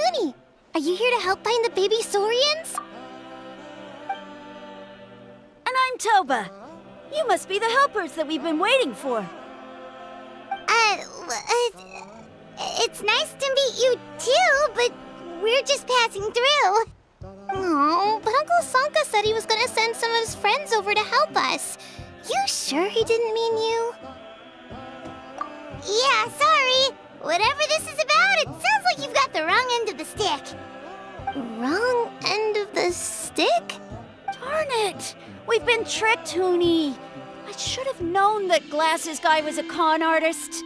Huni, are you here to help find the baby Saurians? And I'm Toba. You must be the helpers that we've been waiting for. It's nice to meet you too, but we're just passing through. Oh, but Uncle Sanka said he was gonna send some of his friends over to help us. You sure he didn't mean you? Yeah, sorry. Whatever this is about, it sounds like you've got the wrong end of the stick. Wrong end of the stick? Darn it! We've been tricked, Huni. I should have known that Glasses Guy was a con artist.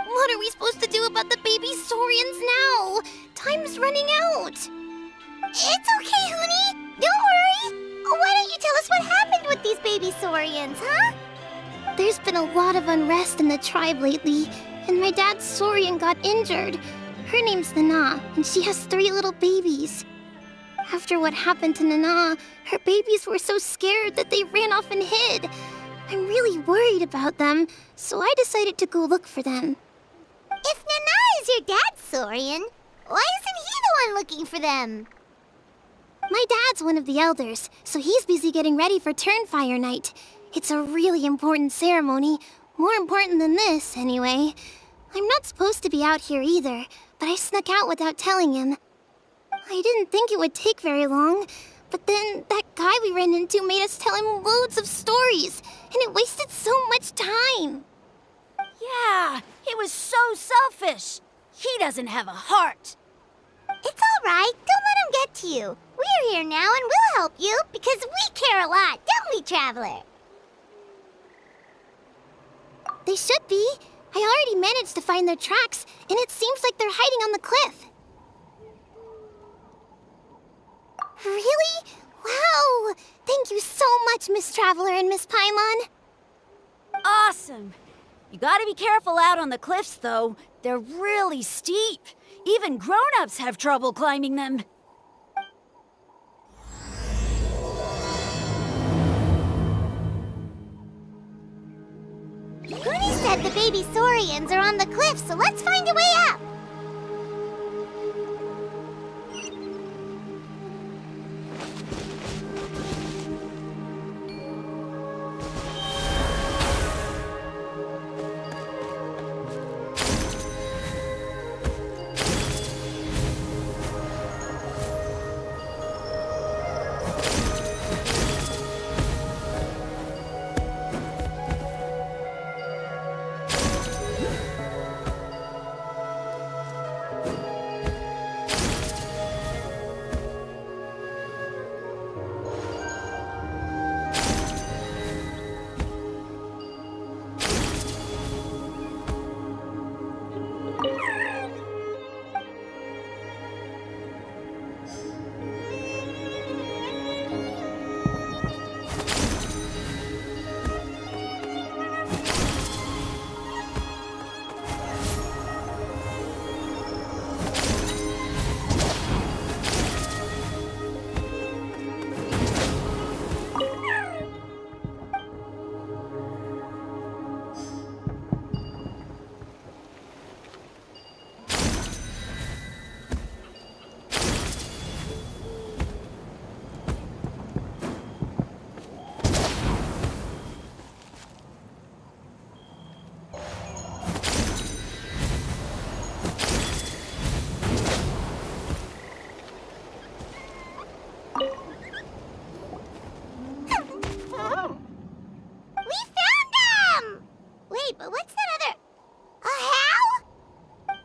What are we supposed to do about the baby Saurians now? Time's running out. It's okay, Huni. Don't worry. Why don't you tell us what happened with these baby Saurians, huh? There's been a lot of unrest in the tribe lately, and my dad's Saurian got injured. Her name's Nana, and she has 3 little babies. After what happened to Nana, her babies were so scared that they ran off and hid. I'm really worried about them, so I decided to go look for them. If Nana is your dad's Saurian, why isn't he the one looking for them? My dad's one of the elders, so he's busy getting ready for Turnfire Night. It's a really important ceremony, more important than this, anyway. I'm not supposed to be out here either, but I snuck out without telling him. I didn't think it would take very long, but then that guy we ran into made us tell him loads of stories, and it wasted so much time. Yeah, he was so selfish. He doesn't have a heart. It's all right. Don't let him get to you. We're here now and we'll help you because we care a lot, don't we, Traveler? They should be. I already managed to find their tracks, and it seems like they're hiding on the cliff. Really? Wow! Thank you so much, Miss Traveler and Miss Paimon. Awesome. You gotta be careful out on the cliffs, though. They're really steep. Even grown-ups have trouble climbing them. Huni said the baby Saurians are on the cliff, so let's find a way up.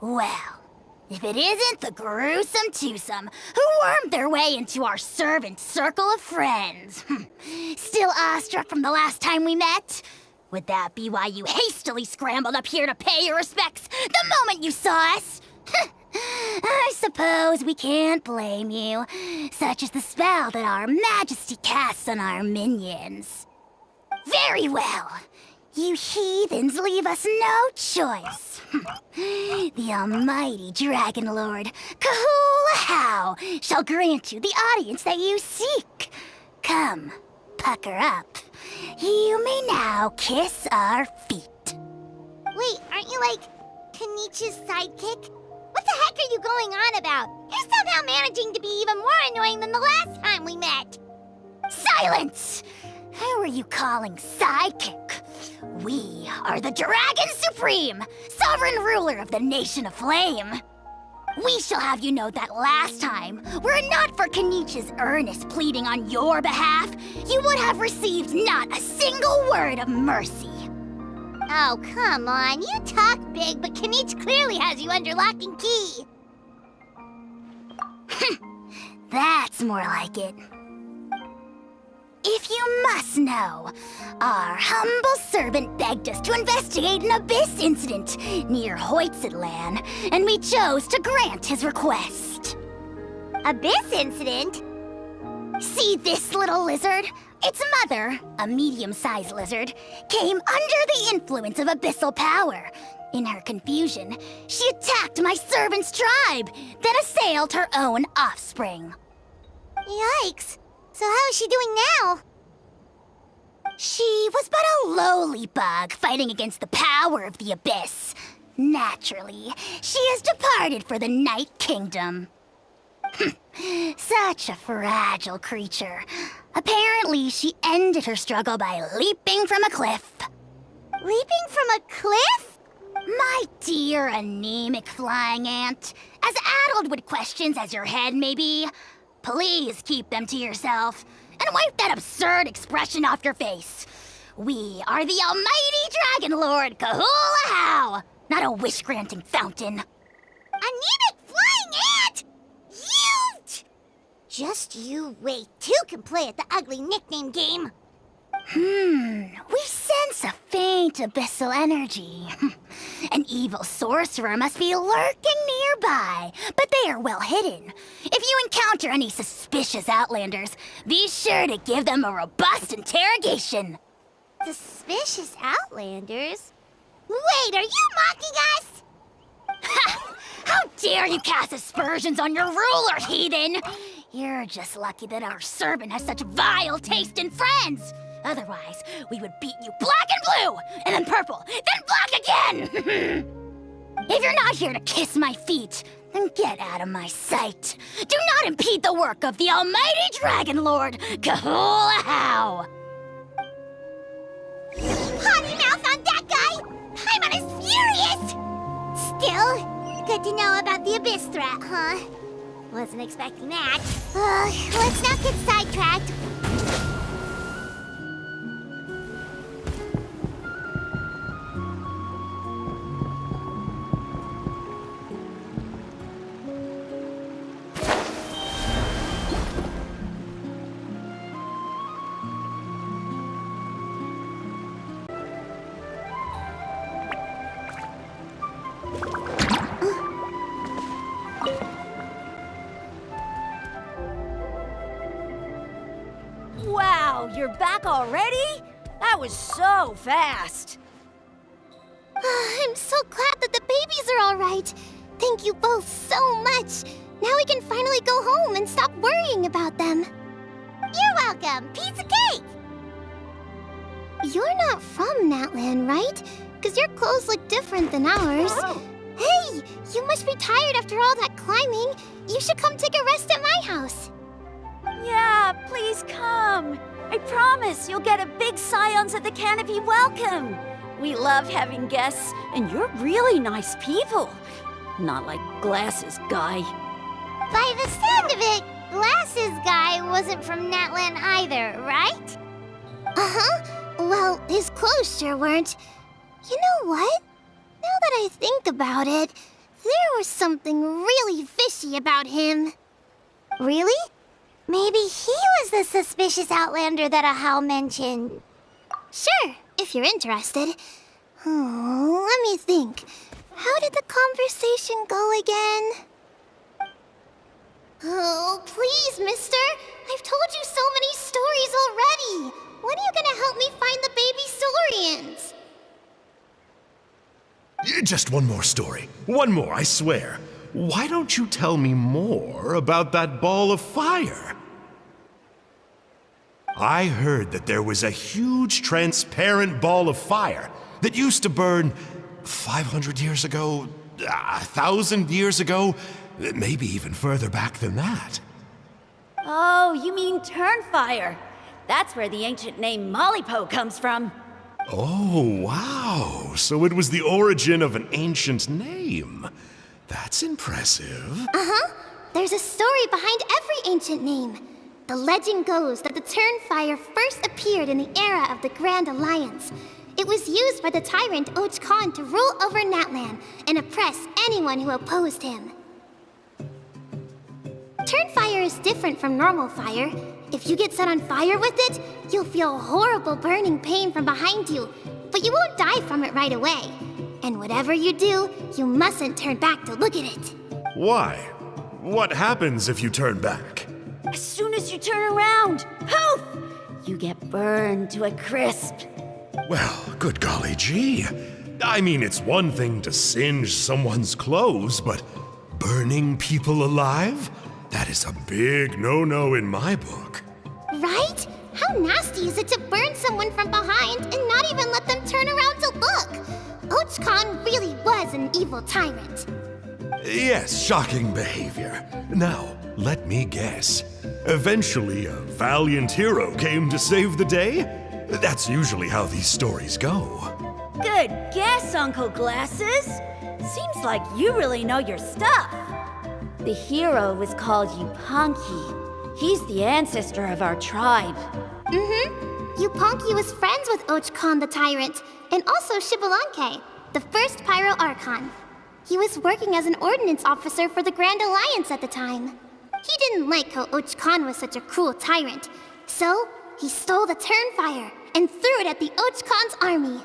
Well, if it isn't the gruesome twosome who wormed their way into our servant circle of friends. Still awestruck from the last time we met? Would that be why you hastily scrambled up here to pay your respects the moment you saw us? I suppose we can't blame you. Such is the spell that our majesty casts on our minions. Very well. You heathens leave us no choice. The almighty Dragon Lord, Kahula shall grant you the audience that you seek. Come, pucker up. You may now kiss our feet. Wait, aren't you like Kinich's sidekick? What the heck are you going on about? You're somehow managing to be even more annoying than the last time we met. Silence! Who are you calling sidekick? We are the Dragon Supreme, sovereign ruler of the Nation of Flame. We shall have you know that last time, were it not for Kinich's earnest pleading on your behalf, you would have received not a single word of mercy. Oh, come on. You talk big, but Kinich clearly has you under lock and key. That's more like it. If you must know, our humble servant begged us to investigate an abyss incident near Hoytsidlan, and we chose to grant his request. Abyss incident? See this little lizard? Its mother, a medium-sized lizard, came under the influence of abyssal power. In her confusion, she attacked my servant's tribe, then assailed her own offspring. Yikes. So how is she doing now? She was but a lowly bug fighting against the power of the abyss. Naturally, she has departed for the Night Kingdom. Such a fragile creature. Apparently, she ended her struggle by leaping from a cliff. Leaping from a cliff? My dear anemic flying ant, as addled with questions as your head may be, please keep them to yourself and wipe that absurd expression off your face. We are the almighty Dragon Lord Kahula-How, not a wish-granting fountain. Anemic flying ant! Just you wait. Two can play at the ugly nickname game. We sense a faint abyssal energy. An evil sorcerer must be lurking nearby, but they are well hidden. If you encounter any suspicious outlanders, be sure to give them a robust interrogation. Suspicious outlanders? Wait, are you mocking us? Ha! How dare you cast aspersions on your ruler, heathen! You're just lucky that our servant has such vile taste in friends. Otherwise, we would beat you black and blue, and then purple, then black again! If you're not here to kiss my feet, then get out of my sight. Do not impede the work of the almighty Dragon Lord, Kahula-How! Potty mouth on that guy! Paimon is furious! Still, good to know about the abyss threat, huh? Wasn't expecting that. Let's not get sidetracked. Wow, you're back already? That was so fast. I'm so glad that the babies are all right. Thank you both so much. Now we can finally go home and stop worrying about them. You're welcome. Piece of cake! You're not from Natlan, right? Because your clothes look different than ours. Hey, you must be tired after all that climbing. You should come take a rest at my house. Yeah, please come. I promise you'll get a big Scions of the Canopy welcome. We love having guests, and you're really nice people. Not like Glasses Guy. By the sound of it, Glasses Guy wasn't from Natlan either, right? Uh-huh. Well, his clothes sure weren't. You know what? Now that I think about it, there was something really fishy about him. Really? Maybe he was the suspicious outlander that Ahau mentioned. Sure, if you're interested. Oh, let me think. How did the conversation go again? Oh, please, mister. I've told you so many stories already. When are you gonna help me find the baby Saurians? Just one more story. One more, I swear. Why don't you tell me more about that ball of fire? I heard that there was a huge transparent ball of fire that used to burn 500 years ago, 1,000 years ago, maybe even further back than that. Oh, you mean Turnfire. That's where the ancient name Malipo comes from. Oh, wow. So it was the origin of an ancient name. That's impressive. There's a story behind every ancient name. The legend goes that the Turnfire first appeared in the era of the Grand Alliance. It was used by the tyrant Och Khan to rule over Natlan and oppress anyone who opposed him. Turnfire is different from normal fire. If you get set on fire with it, you'll feel horrible burning pain from behind you, but you won't die from it right away. And whatever you do, you mustn't turn back to look at it. Why? What happens if you turn back? As soon as you turn around, poof! You get burned to a crisp. Well, good golly gee. I mean, it's one thing to singe someone's clothes, but burning people alive? That is a big no-no in my book. Right? How nasty is it to burn someone from behind and not even let them turn around to look? Och Khan really was an evil tyrant. Yes, shocking behavior. Now, let me guess. Eventually, a valiant hero came to save the day? That's usually how these stories go. Good guess, Uncle Glasses. Seems like you really know your stuff. The hero was called Yupanqui. He's the ancestor of our tribe. Yupanqui was friends with Och Khan the tyrant, and also Shibalanke, the first Pyro Archon. He was working as an ordnance officer for the Grand Alliance at the time. He didn't like how Och Khan was such a cruel tyrant, so he stole the Turnfire and threw it at the Och Khan's army.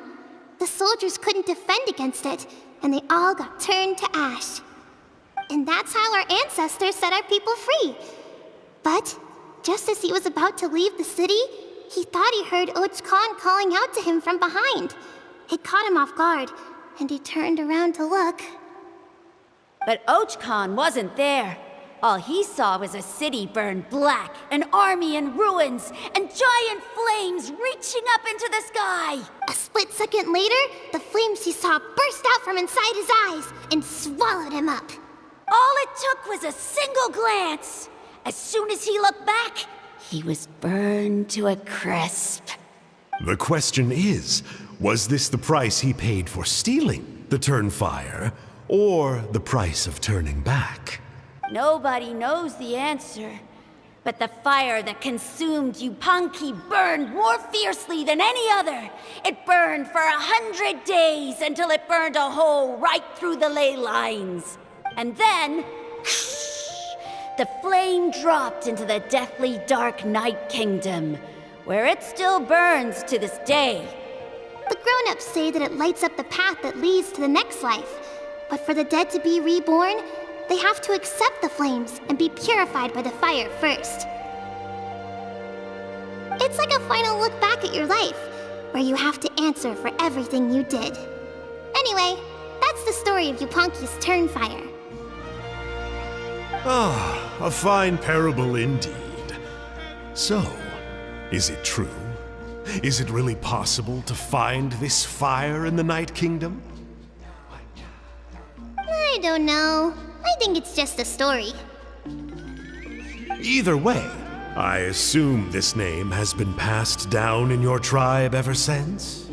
The soldiers couldn't defend against it, and they all got turned to ash. And that's how our ancestors set our people free. But just as he was about to leave the city, he thought he heard Och Khan calling out to him from behind. It caught him off guard, and he turned around to look. But Och Khan wasn't there. All he saw was a city burned black, an army in ruins, and giant flames reaching up into the sky. A split second later, the flames he saw burst out from inside his eyes and swallowed him up. All it took was a single glance. As soon as he looked back, he was burned to a crisp. The question is, was this the price he paid for stealing the Turnfire, or the price of turning back? Nobody knows the answer. But the fire that consumed Yupanqui burned more fiercely than any other. It burned for 100 days until it burned a hole right through the ley lines. And then, the flame dropped into the deathly dark Night Kingdom, where it still burns to this day. The grown-ups say that it lights up the path that leads to the next life. But for the dead to be reborn, they have to accept the flames and be purified by the fire first. It's like a final look back at your life, where you have to answer for everything you did. Anyway, that's the story of Yupanqui's Turnfire. Ah, a fine parable indeed. So, is it true? Is it really possible to find this fire in the Night Kingdom? I don't know. I think it's just a story. Either way, I assume this name has been passed down in your tribe ever since?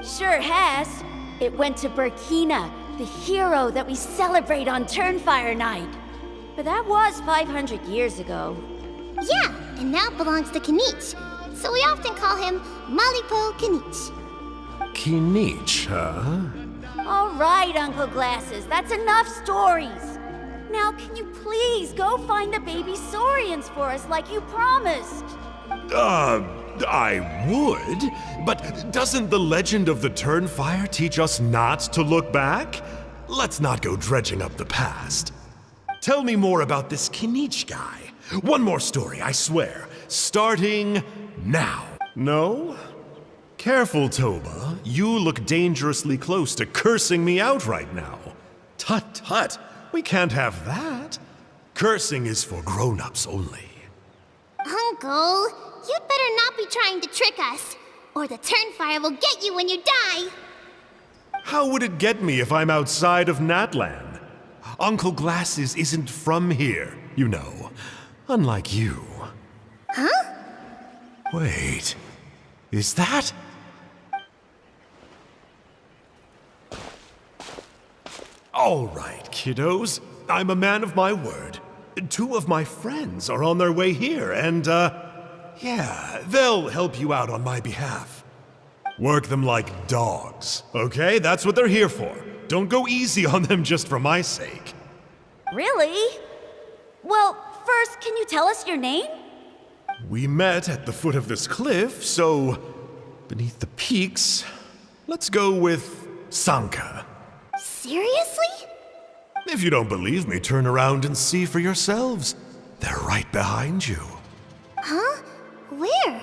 Sure has. It went to Burkina, the hero that we celebrate on Turnfire Night. But that was 500 years ago. Yeah, and now belongs to Kinich. So we often call him Malipo Kinich. Kinich, huh? All right, Uncle Glasses, that's enough stories. Now, can you please go find the baby saurians for us like you promised? I would, but doesn't the legend of the Turnfire teach us not to look back? Let's not go dredging up the past. Tell me more about this Kinich guy. One more story, I swear. Starting now. No? Careful, Toba. You look dangerously close to cursing me out right now. Tut tut. We can't have that. Cursing is for grown-ups only. Uncle, you'd better not be trying to trick us, or the Turnfire will get you when you die. How would it get me if I'm outside of Natlan? Uncle Glasses isn't from here, you know. Unlike you. Huh? Wait, is that? All right, kiddos. I'm a man of my word. 2 of my friends are on their way here, and, yeah, they'll help you out on my behalf. Work them like dogs, okay? That's what they're here for. Don't go easy on them just for my sake. Really? Well, first, can you tell us your name? We met at the foot of this cliff, so beneath the peaks, let's go with Sanka. Seriously? If you don't believe me, turn around and see for yourselves. They're right behind you. Huh? Where?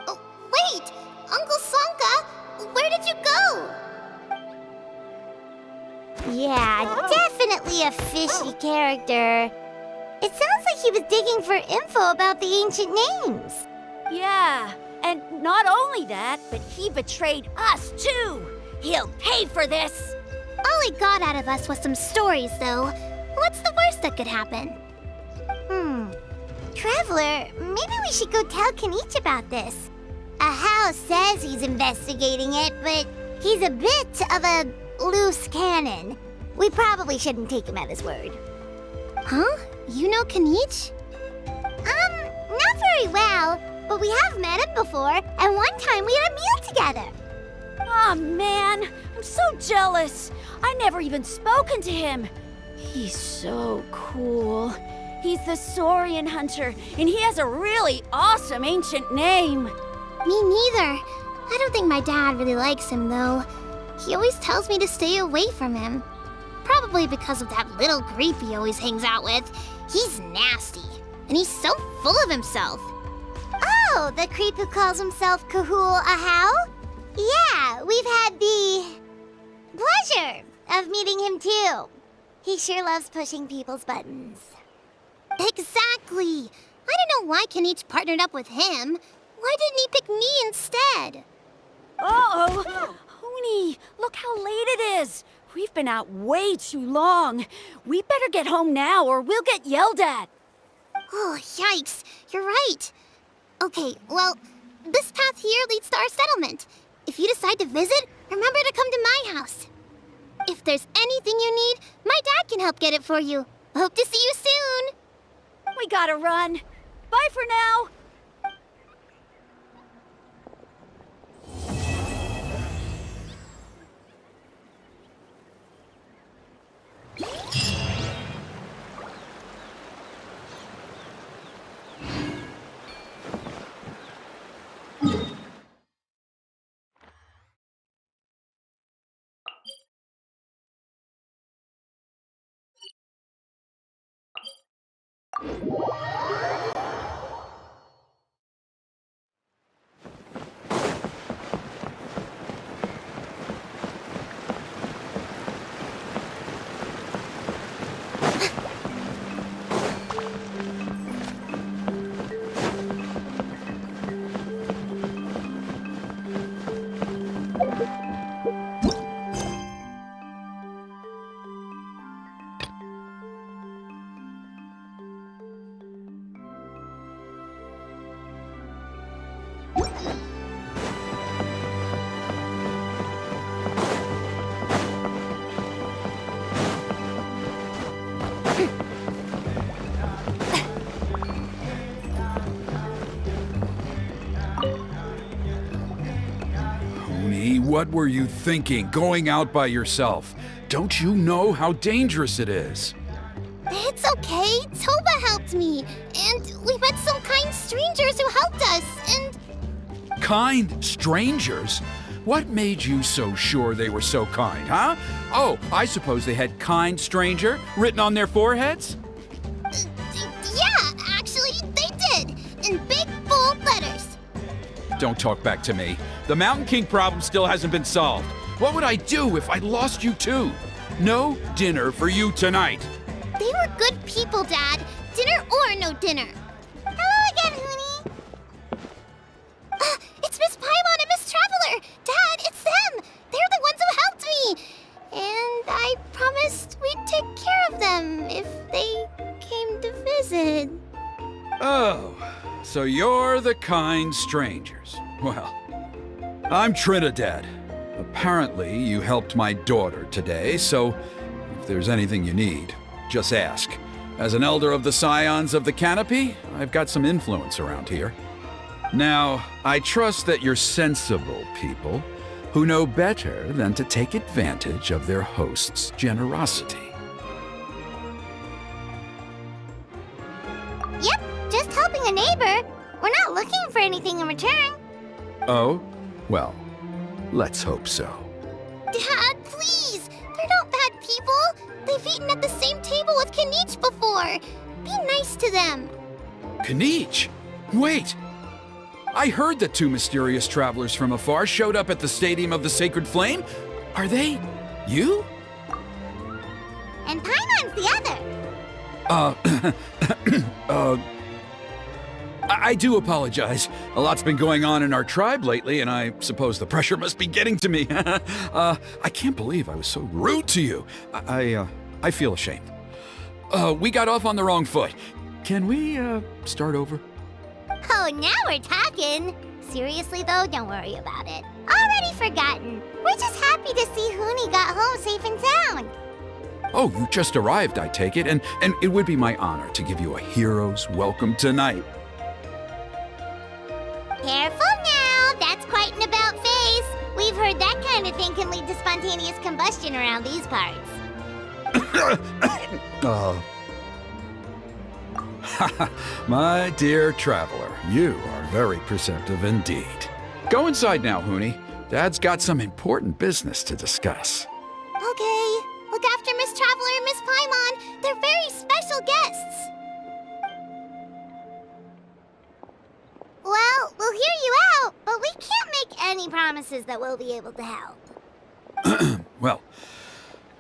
Oh, wait! Uncle Sanka, where did you go? Yeah, definitely a fishy character. It sounds like he was digging for info about the ancient names. Yeah, and not only that, but he betrayed us too. He'll pay for this. All he got out of us was some stories, though. What's the worst that could happen? Traveler, maybe we should go tell Kinich about this. Ahau says he's investigating it, but he's a bit of a loose cannon. We probably shouldn't take him at his word. Huh? You know Kinich? Not very well, but we have met him before, and one time we had a meal together. Aw, man, I'm so jealous. I never even spoken to him. He's so cool. He's the Saurian hunter, and he has a really awesome ancient name. Me neither. I don't think my dad really likes him, though. He always tells me to stay away from him. Probably because of that little creep he always hangs out with. He's nasty, and he's so full of himself. Oh, the creep who calls himself Kahul Ahau? Yeah, we've had the pleasure of meeting him too. He sure loves pushing people's buttons. Exactly. I don't know why Kinich partnered up with him. Why didn't he pick me instead? Uh-oh. Hoonie, look how late it is. We've been out way too long. We better get home now or we'll get yelled at. Oh, yikes. You're right. Okay, well, this path here leads to our settlement. If you decide to visit, remember to come to my house. If there's anything you need, my dad can help get it for you. Hope to see you soon. We gotta run. Bye for now. What were you thinking, going out by yourself? Don't you know how dangerous it is? It's okay. Toba helped me. And we met some kind strangers who helped us, and... Kind strangers? What made you so sure they were so kind, huh? Oh, I suppose they had kind stranger written on their foreheads? Yeah, actually, they did. In big, bold letters. Don't talk back to me. The Mountain King problem still hasn't been solved. What would I do if I lost you too? No dinner for you tonight. They were good people, Dad. Dinner or no dinner. Hello again, Hoonie. It's Miss Paimon and Miss Traveler. Dad, it's them. They're the ones who helped me. And I promised we'd take care of them if they came to visit. Oh, so you're the kind strangers. Well, I'm Trinidad. Apparently, you helped my daughter today, so if there's anything you need, just ask. As an elder of the Scions of the Canopy, I've got some influence around here. Now, I trust that you're sensible people who know better than to take advantage of their host's generosity. Yep, just helping a neighbor. We're not looking for anything in return. Oh? Well, let's hope so. Dad, please! They're not bad people! They've eaten at the same table with Kinich before! Be nice to them! Kinich? Wait! I heard that two mysterious travelers from afar showed up at the Stadium of the Sacred Flame. Are they you? And Paimon's the other. I do apologize. A lot's been going on in our tribe lately, and I suppose the pressure must be getting to me. I can't believe I was so rude to you. I feel ashamed. We got off on the wrong foot. Can we, start over? Oh, now we're talking. Seriously, though, don't worry about it. Already forgotten. We're just happy to see Huni got home safe and sound. Oh, you just arrived, I take it, and it would be my honor to give you a hero's welcome tonight. Careful now. That's quite an about-face. We've heard that kind of thing can lead to spontaneous combustion around these parts. My dear traveler, you are very perceptive indeed. Go inside now, Huni. Dad's got some important business to discuss. Okay. Look after Miss Traveler and Miss Paimon. They're very special guests. Well, we'll hear you out, but we can't make any promises that we'll be able to help. Well,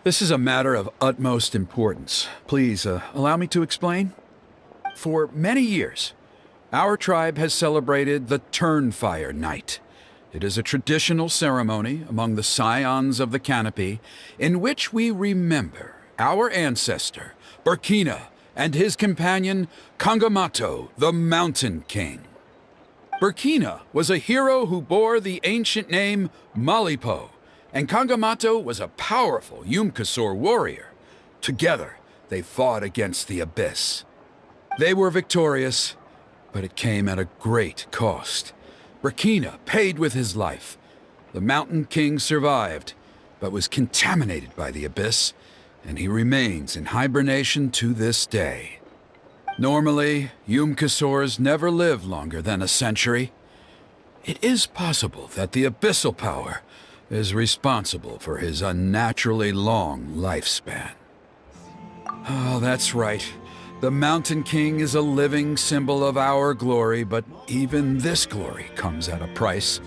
this is a matter of utmost importance. Please, allow me to explain. For many years, our tribe has celebrated the Turnfire Night. It is a traditional ceremony among the Scions of the Canopy in which we remember our ancestor, Burkina, and his companion, Kangamato, the Mountain King. Burkina was a hero who bore the ancient name Malipo, and Kangamato was a powerful Yumkasor warrior. Together, they fought against the Abyss. They were victorious, but it came at a great cost. Burkina paid with his life. The Mountain King survived, but was contaminated by the Abyss, and he remains in hibernation to this day. Normally, Yumkasors never live longer than a century. It is possible that the Abyssal Power is responsible for his unnaturally long lifespan. Oh, that's right. The Mountain King is a living symbol of our glory, but even this glory comes at a price.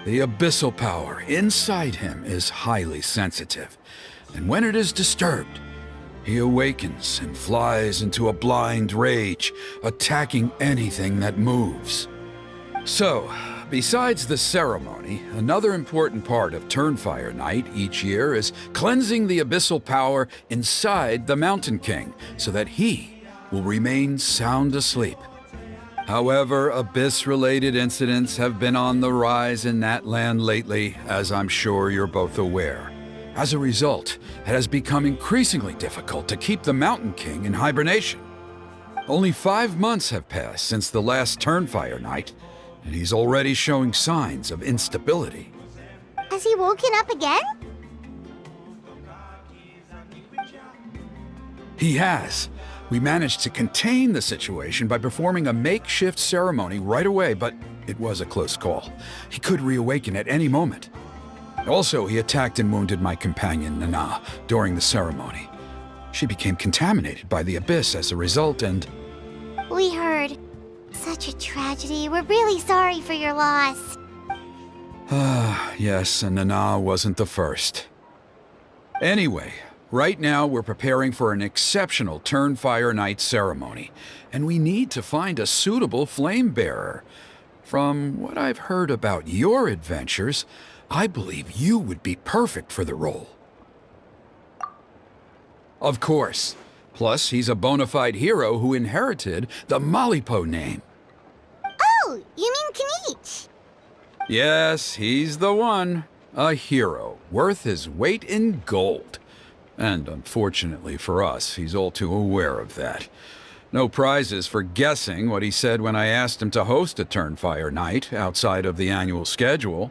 The Abyssal Power inside him is highly sensitive, and when it is disturbed, he awakens and flies into a blind rage, attacking anything that moves. So, besides the ceremony, another important part of Turnfire Night each year is cleansing the abyssal power inside the Mountain King so that he will remain sound asleep. However, Abyss-related incidents have been on the rise in Natlan lately, as I'm sure you're both aware. As a result, it has become increasingly difficult to keep the Mountain King in hibernation. Only 5 months have passed since the last Turnfire Night, and he's already showing signs of instability. Has he woken up again? He has. We managed to contain the situation by performing a makeshift ceremony right away, but it was a close call. He could reawaken at any moment. Also, he attacked and wounded my companion, Nana, during the ceremony. She became contaminated by the Abyss as a result, and... We heard. Such a tragedy. We're really sorry for your loss. Yes, and Nana wasn't the first. Anyway, right now we're preparing for an exceptional Turnfire Night ceremony, and we need to find a suitable flame bearer. From what I've heard about your adventures, I believe you would be perfect for the role. Of course. Plus, he's a bona fide hero who inherited the Malipo name. Oh, you mean Kinich? Yes, he's the one. A hero, worth his weight in gold. And unfortunately for us, he's all too aware of that. No prizes for guessing what he said when I asked him to host a Turnfire night outside of the annual schedule.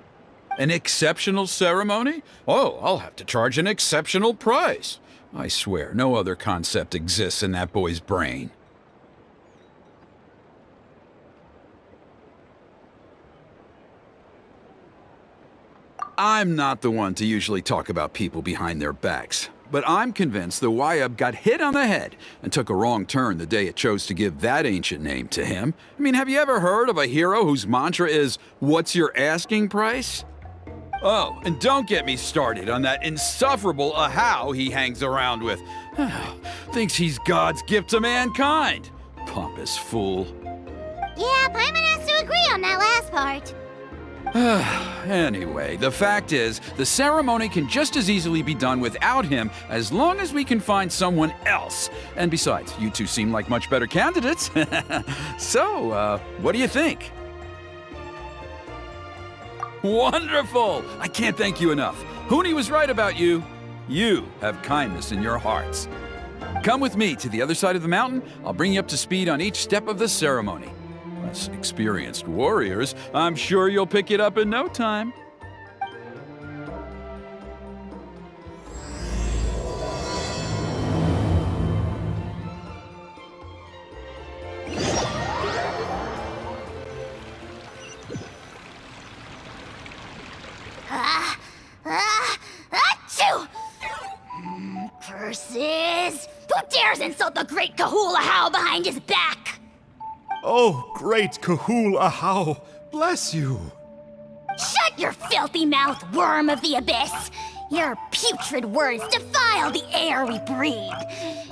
An exceptional ceremony? Oh, I'll have to charge an exceptional price. I swear, no other concept exists in that boy's brain. I'm not the one to usually talk about people behind their backs, but I'm convinced the Wyub got hit on the head and took a wrong turn the day it chose to give that ancient name to him. I mean, have you ever heard of a hero whose mantra is, "What's your asking price?" Oh, and don't get me started on that insufferable Ahau he hangs around with. Thinks he's God's gift to mankind. Pompous fool. Yeah, Paimon has to agree on that last part. Anyway, the fact is, the ceremony can just as easily be done without him as long as we can find someone else. And besides, you two seem like much better candidates. So, what do you think? Wonderful! I can't thank you enough. Huni was right about you. You have kindness in your hearts. Come with me to the other side of the mountain. I'll bring you up to speed on each step of the ceremony. As experienced warriors, I'm sure you'll pick it up in no time. Achoo! Curses! Who dares insult the great Kahul Ahau behind his back? Oh, great Kahul Ahau, bless you. Shut your filthy mouth, worm of the abyss! Your putrid words defile the air we breathe.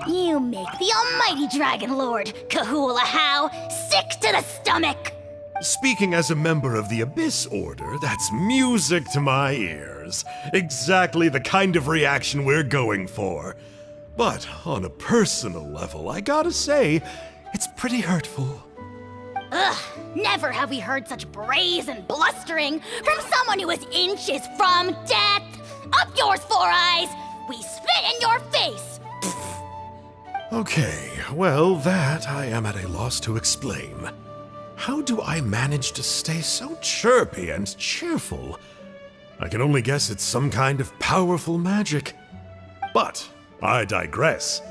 You make the almighty Dragon Lord, Kahul Ahau, sick to the stomach! Speaking as a member of the Abyss Order, that's music to my ears. Exactly the kind of reaction we're going for. But on a personal level, I gotta say, it's pretty hurtful. Ugh, never have we heard such brazen blustering from someone who is inches from death! Up yours, Four Eyes! We spit in your face! Okay, well, that I am at a loss to explain. How do I manage to stay so chirpy and cheerful? I can only guess it's some kind of powerful magic. But I digress.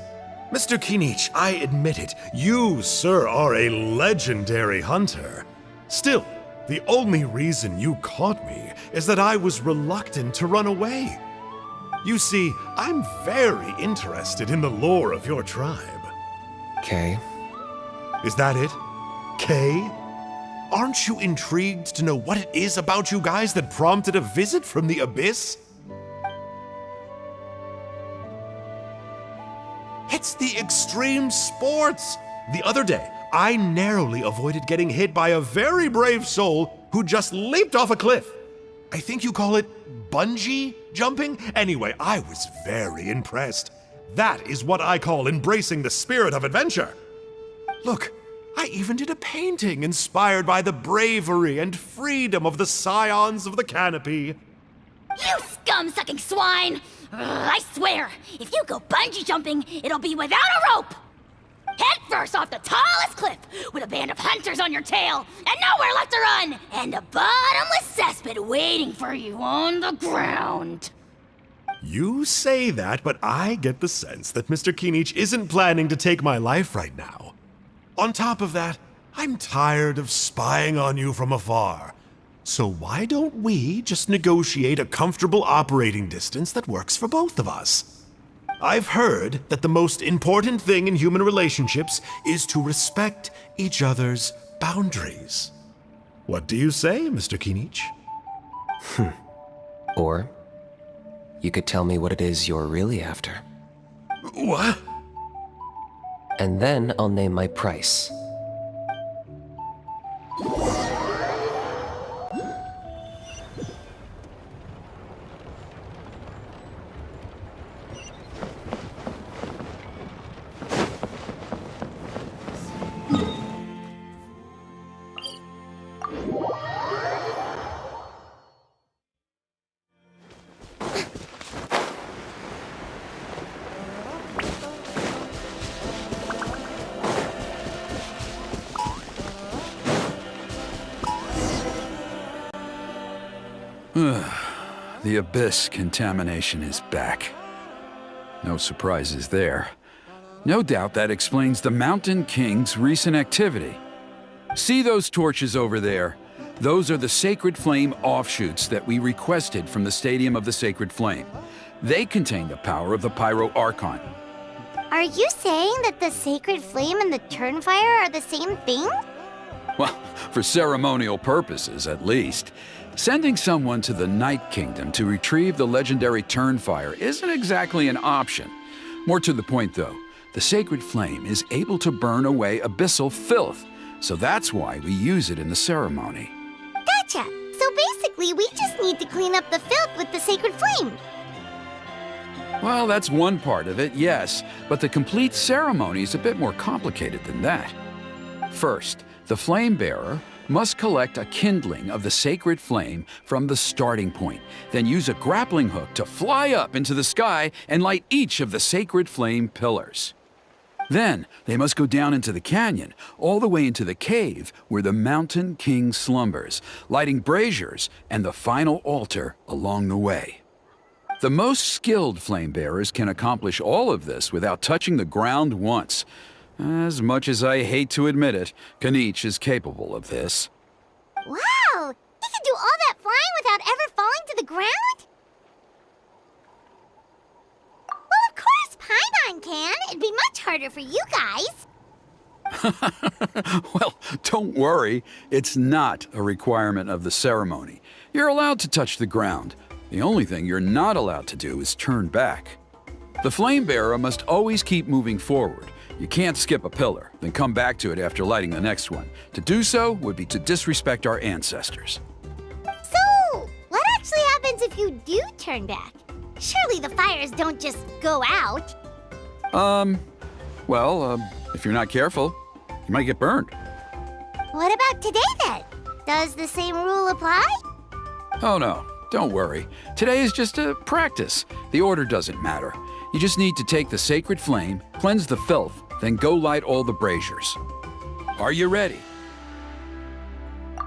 Mr. Kinich, I admit it, you, sir, are a legendary hunter. Still, the only reason you caught me is that I was reluctant to run away. You see, I'm very interested in the lore of your tribe. Kay. Is that it? Kay? Aren't you intrigued to know what it is about you guys that prompted a visit from the Abyss? It's the extreme sports! The other day, I narrowly avoided getting hit by a very brave soul who just leaped off a cliff. I think you call it bungee jumping? Anyway, I was very impressed. That is what I call embracing the spirit of adventure. Look, I even did a painting inspired by the bravery and freedom of the Scions of the Canopy. You scum-sucking swine! I swear, if you go bungee jumping, it'll be without a rope! Head first off the tallest cliff, with a band of hunters on your tail, and nowhere left to run, and a bottomless cesspit waiting for you on the ground. You say that, but I get the sense that Mr. Kinich isn't planning to take my life right now. On top of that, I'm tired of spying on you from afar. So why don't we just negotiate a comfortable operating distance that works for both of us? I've heard that the most important thing in human relationships is to respect each other's boundaries. What do you say, Mr. Kinich? Or you could tell me what it is you're really after. What? And then I'll name my price. the Abyss contamination is back. No surprises there. No doubt that explains the Mountain King's recent activity. See those torches over there? Those are the Sacred Flame offshoots that we requested from the Stadium of the Sacred Flame. They contain the power of the Pyro Archon. Are you saying that the Sacred Flame and the Turnfire are the same thing? Well, for ceremonial purposes, at least. Sending someone to the Night Kingdom to retrieve the legendary Turnfire isn't exactly an option. More to the point, though, the Sacred Flame is able to burn away abyssal filth, so that's why we use it in the ceremony. Gotcha! So basically, we just need to clean up the filth with the Sacred Flame. Well, that's one part of it, yes, but the complete ceremony is a bit more complicated than that. First, the flame bearer must collect a kindling of the sacred flame from the starting point, then use a grappling hook to fly up into the sky and light each of the sacred flame pillars. Then, they must go down into the canyon, all the way into the cave where the Mountain King slumbers, lighting braziers and the final altar along the way. The most skilled flame bearers can accomplish all of this without touching the ground once. As much as I hate to admit it, Kinich is capable of this. Wow! He can do all that flying without ever falling to the ground? Well, of course Paimon can. It'd be much harder for you guys. Well, don't worry. It's not a requirement of the ceremony. You're allowed to touch the ground. The only thing you're not allowed to do is turn back. The flame bearer must always keep moving forward. You can't skip a pillar, then come back to it after lighting the next one. To do so would be to disrespect our ancestors. So, what actually happens if you do turn back? Surely the fires don't just go out. If you're not careful, you might get burned. What about today then? Does the same rule apply? Oh no, don't worry. Today is just a practice. The order doesn't matter. You just need to take the sacred flame, cleanse the filth, then go light all the braziers. Are you ready?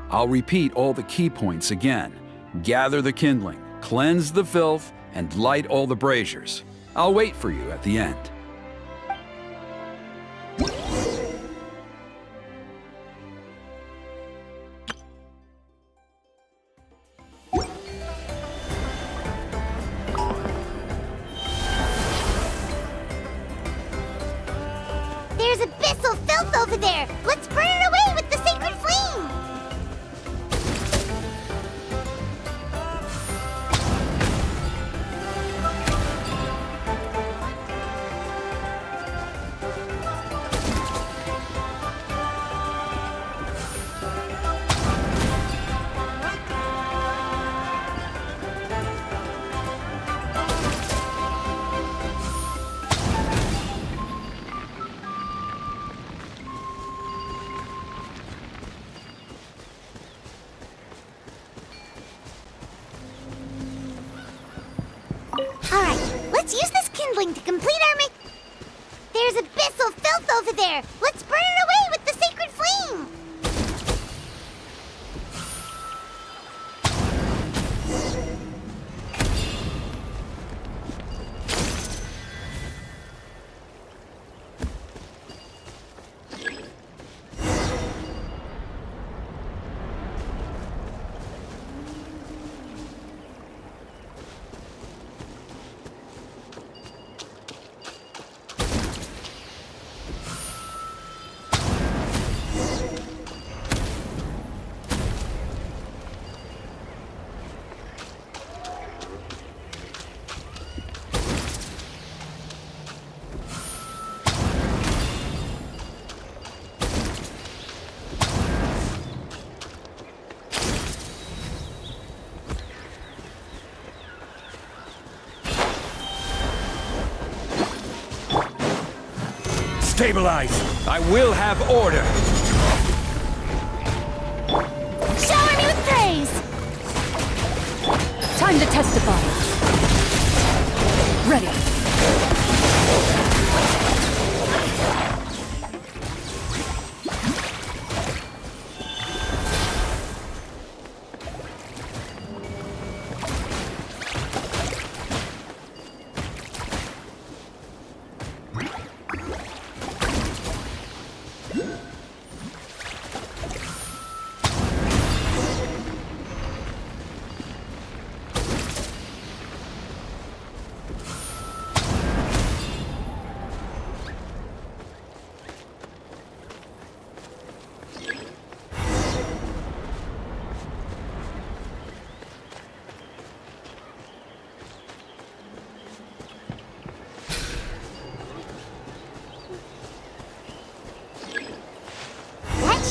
I'll repeat all the key points again. Gather the kindling, cleanse the filth, and light all the braziers. I'll wait for you at the end. There's abyssal filth over there! Let's burn it away with the sacred flame! Alright, let's use this kindling to complete our There's abyssal filth over there! Let's burn it away with the sacred flame! Stabilize! I will have order! Shower me with praise! Time to testify. Ready.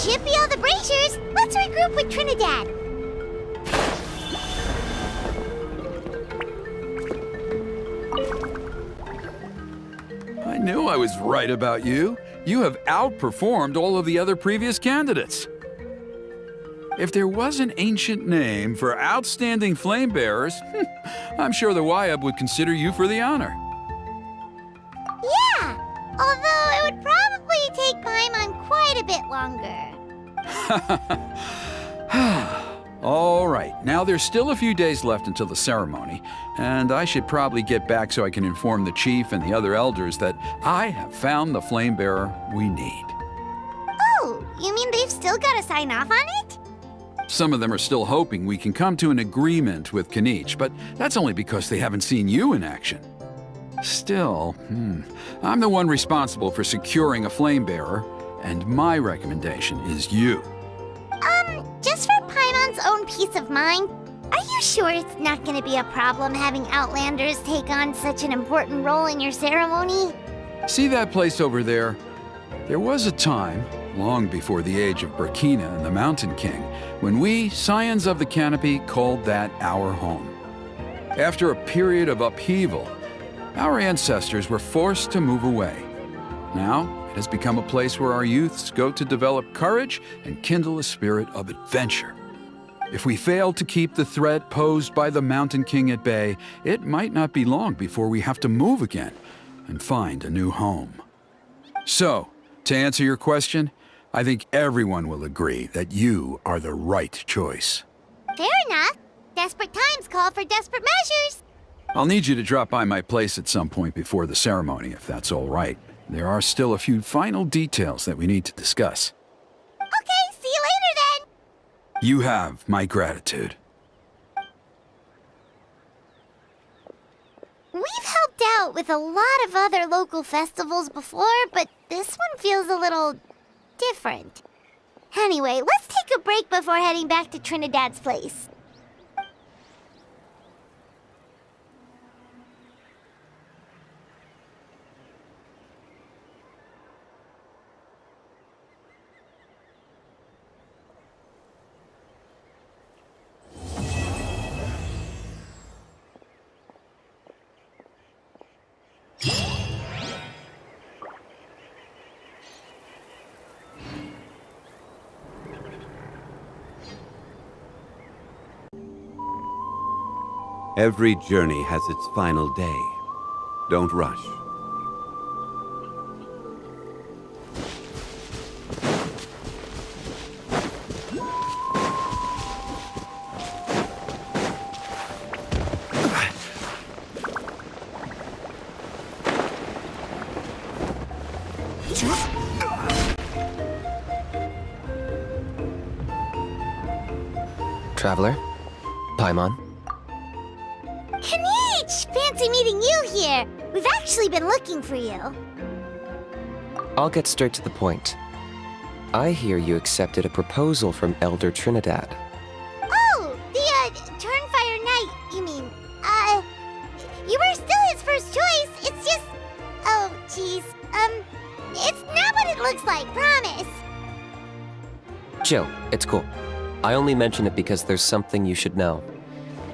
should be all the braziers. Let's regroup with Trinidad. I knew I was right about you. You have outperformed all of the other previous candidates. If there was an ancient name for outstanding flame bearers, I'm sure the Wyab would consider you for the honor. Yeah, although it would probably take Paimon quite a bit longer. All right, now there's still a few days left until the ceremony, and I should probably get back so I can inform the chief and the other elders that I have found the flame bearer we need. Oh, you mean they've still got to sign off on it? Some of them are still hoping we can come to an agreement with Kinich, but that's only because they haven't seen you in action. Still, I'm the one responsible for securing a flame bearer, and my recommendation is you. Just for Paimon's own peace of mind, are you sure it's not going to be a problem having Outlanders take on such an important role in your ceremony? See that place over there? There was a time, long before the age of Burkina and the Mountain King, when we, Scions of the Canopy, called that our home. After a period of upheaval, our ancestors were forced to move away. Now, it has become a place where our youths go to develop courage and kindle a spirit of adventure. If we fail to keep the threat posed by the Mountain King at bay, it might not be long before we have to move again and find a new home. So, to answer your question, I think everyone will agree that you are the right choice. Fair enough. Desperate times call for desperate measures. I'll need you to drop by my place at some point before the ceremony, if that's all right. There are still a few final details that we need to discuss. Okay, see you later then. You have my gratitude. We've helped out with a lot of other local festivals before, but this one feels a little different. Anyway, let's take a break before heading back to Trinidad's place. Every journey has its final day. Don't rush. Traveler? Paimon? Kinich! Fancy meeting you here. We've actually been looking for you. I'll get straight to the point. I hear you accepted a proposal from Elder Trinidad. Oh, the, Turnfire Knight, you mean. You were still his first choice. It's just... Oh, jeez. It's not what it looks like, promise. Chill, it's cool. I only mention it because there's something you should know.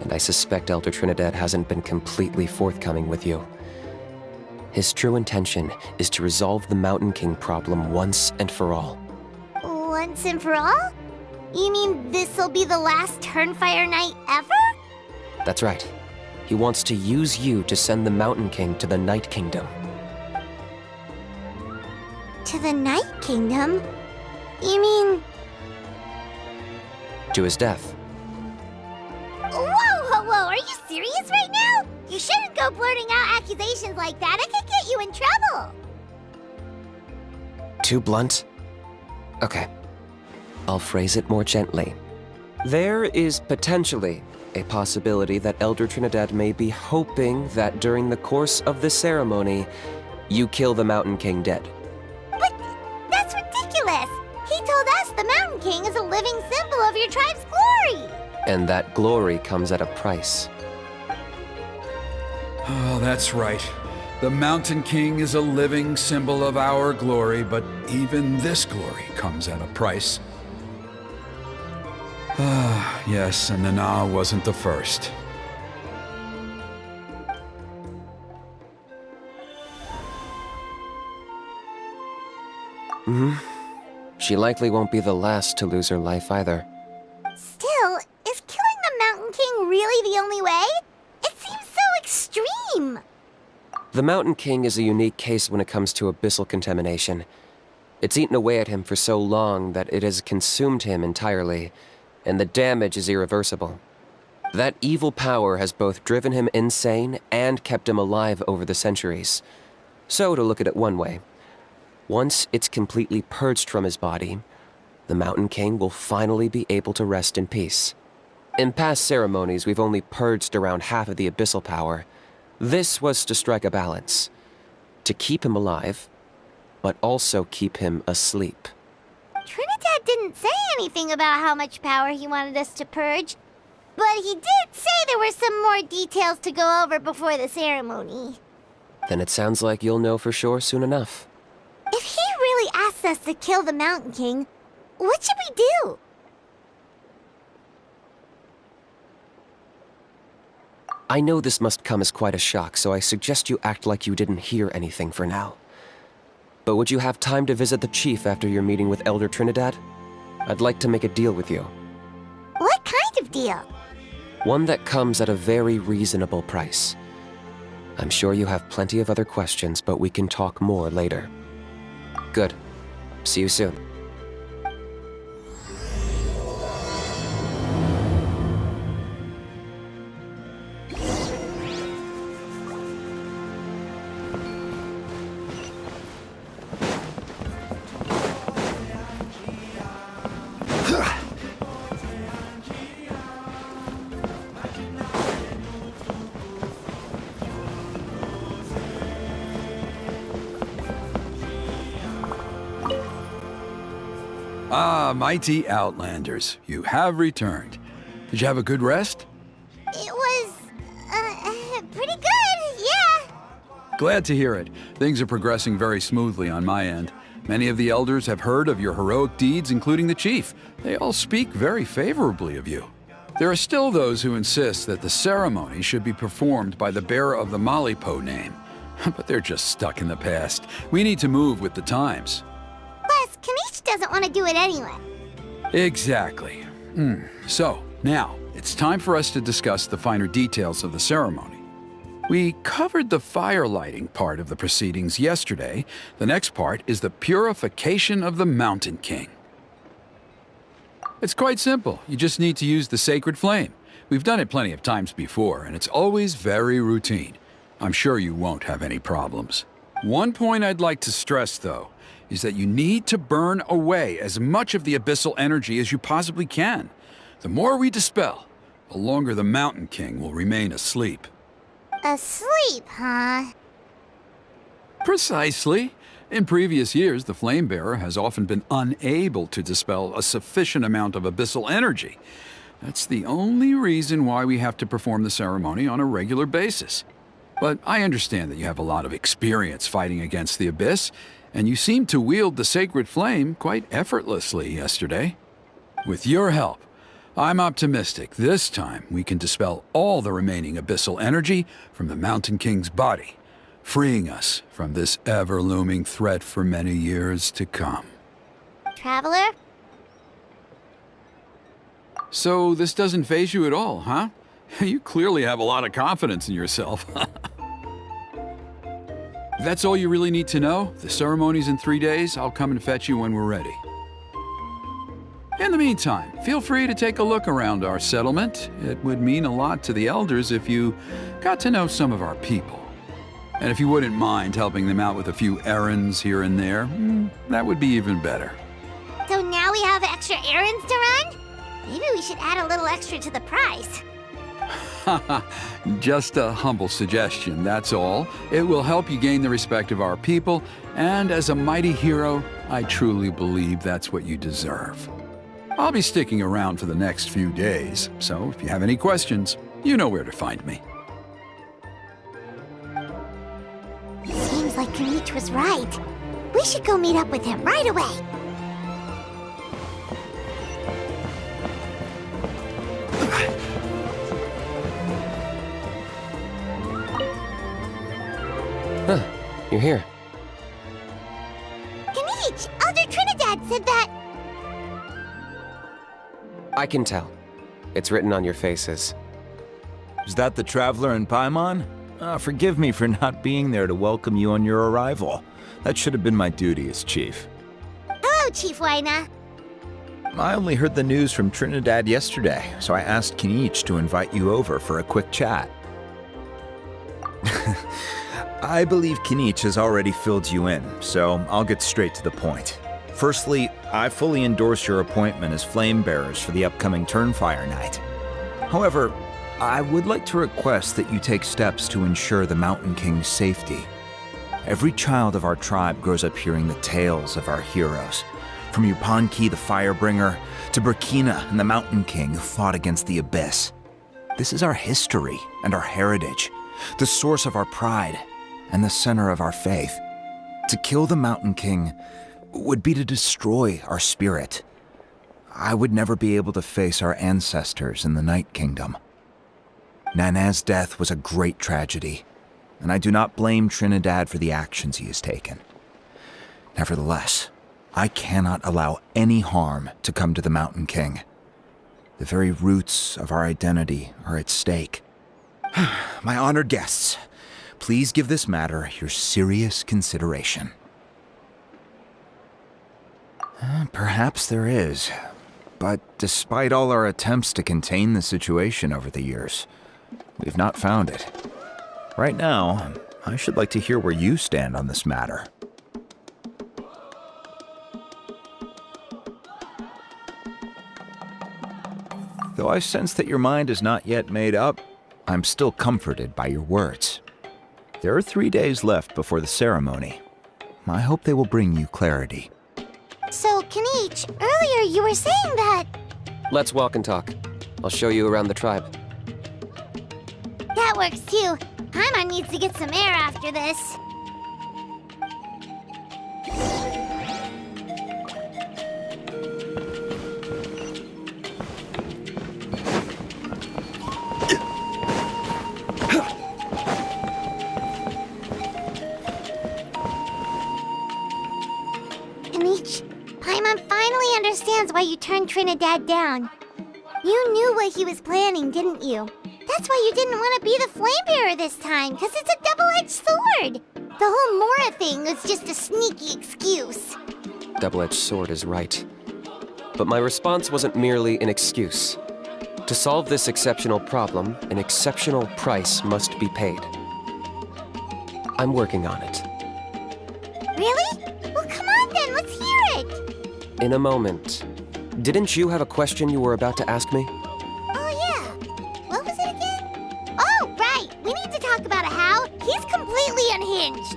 And I suspect Elder Trinidad hasn't been completely forthcoming with you. His true intention is to resolve the Mountain King problem once and for all. Once and for all? You mean this'll be the last Turnfire Knight ever? That's right. He wants to use you to send the Mountain King to the Night Kingdom. To the Night Kingdom? You mean... To his death. Whoa! Are you serious right now? You shouldn't go blurting out accusations like that. It could get you in trouble. Too blunt? Okay. I'll phrase it more gently. There is potentially a possibility that Elder Trinidad may be hoping that during the course of the ceremony, you kill the Mountain King dead. But that's ridiculous. He told us the Mountain King is a living symbol of your tribe's glory. And that glory comes at a price. Oh, that's right. The Mountain King is a living symbol of our glory, but even this glory comes at a price. Ah, yes, and Nana wasn't the first. She likely won't be the last to lose her life either. Still, is killing the Mountain King really the only way? It seems so extreme. The Mountain King is a unique case when it comes to abyssal contamination. It's eaten away at him for so long that it has consumed him entirely, and the damage is irreversible. That evil power has both driven him insane and kept him alive over the centuries. So, to look at it one way, once it's completely purged from his body, the Mountain King will finally be able to rest in peace. In past ceremonies, we've only purged around half of the abyssal power. This was to strike a balance, to keep him alive, but also keep him asleep. Trinidad didn't say anything about how much power he wanted us to purge, but he did say there were some more details to go over before the ceremony. Then it sounds like you'll know for sure soon enough. If he really asks us to kill the Mountain King, what should we do? I know this must come as quite a shock, so I suggest you act like you didn't hear anything for now. But would you have time to visit the chief after your meeting with Elder Trinidad? I'd like to make a deal with you. What kind of deal? One that comes at a very reasonable price. I'm sure you have plenty of other questions, but we can talk more later. Good. See you soon. Ah, mighty Outlanders, you have returned. Did you have a good rest? It was, pretty good, yeah. Glad to hear it. Things are progressing very smoothly on my end. Many of the elders have heard of your heroic deeds, including the chief. They all speak very favorably of you. There are still those who insist that the ceremony should be performed by the bearer of the Malipo name. But they're just stuck in the past. We need to move with the times. Plus, Kinich doesn't want to do it anyway. Exactly. So, now, it's time for us to discuss the finer details of the ceremony. We covered the fire lighting part of the proceedings yesterday. The next part is the purification of the Mountain King. It's quite simple. You just need to use the sacred flame. We've done it plenty of times before, and it's always very routine. I'm sure you won't have any problems. One point I'd like to stress, though, is that you need to burn away as much of the abyssal energy as you possibly can. The more we dispel, the longer the Mountain King will remain asleep. Asleep, huh? Precisely. In previous years, the Flame Bearer has often been unable to dispel a sufficient amount of abyssal energy. That's the only reason why we have to perform the ceremony on a regular basis. But I understand that you have a lot of experience fighting against the Abyss, and you seemed to wield the sacred flame quite effortlessly yesterday. With your help, I'm optimistic this time we can dispel all the remaining abyssal energy from the Mountain King's body, freeing us from this ever-looming threat for many years to come. Traveler? So this doesn't faze you at all, huh? You clearly have a lot of confidence in yourself. If that's all you really need to know, the ceremony's in 3 days. I'll come and fetch you when we're ready. In the meantime, feel free to take a look around our settlement. It would mean a lot to the elders if you got to know some of our people. And if you wouldn't mind helping them out with a few errands here and there, that would be even better. So now we have extra errands to run? Maybe we should add a little extra to the price. Just a humble suggestion, that's all. It will help you gain the respect of our people, and as a mighty hero, I truly believe that's what you deserve. I'll be sticking around for the next few days, so if you have any questions, you know where to find me. like Kinich was right. We should go meet up with him right away. Huh, you're here. Kinich, Elder Trinidad said that... I can tell. It's written on your faces. Is that the Traveler in Paimon? Forgive me for not being there to welcome you on your arrival. That should have been my duty as chief. Hello, Chief Waina. I only heard the news from Trinidad yesterday, so I asked Kinich to invite you over for a quick chat. I believe Kinich has already filled you in, so I'll get straight to the point. Firstly, I fully endorse your appointment as flame bearers for the upcoming Turnfire Night. However, I would like to request that you take steps to ensure the Mountain King's safety. Every child of our tribe grows up hearing the tales of our heroes, from Yupanqui the Firebringer to Burkina and the Mountain King who fought against the Abyss. This is our history and our heritage, the source of our pride and the center of our faith. To kill the Mountain King would be to destroy our spirit. I would never be able to face our ancestors in the Night Kingdom. Nana's death was a great tragedy, and I do not blame Trinidad for the actions he has taken. Nevertheless, I cannot allow any harm to come to the Mountain King. The very roots of our identity are at stake. My honored guests, please give this matter your serious consideration. Perhaps there is, but despite all our attempts to contain the situation over the years, we've not found it. Right now, I should like to hear where you stand on this matter. Though I sense that your mind is not yet made up, I'm still comforted by your words. There are 3 days left before the ceremony. I hope they will bring you clarity. So, Kinich, earlier you were saying that... Let's walk and talk. I'll show you around the tribe. That works too. Paimon needs to get some air after this. Kinich, Paimon finally understands why you turned Trinidad down. You knew what he was planning, didn't you? That's why you didn't want to be the flame bearer this time, because it's a double-edged sword. The whole Mora thing was just a sneaky excuse. Double-edged sword is right. But my response wasn't merely an excuse. To solve this exceptional problem, an exceptional price must be paid. I'm working on it. Really? Well, come on then, let's hear it. In a moment. Didn't you have a question you were about to ask me? Oh, yeah. What was it again? Oh, right. We need to talk about How. He's completely unhinged.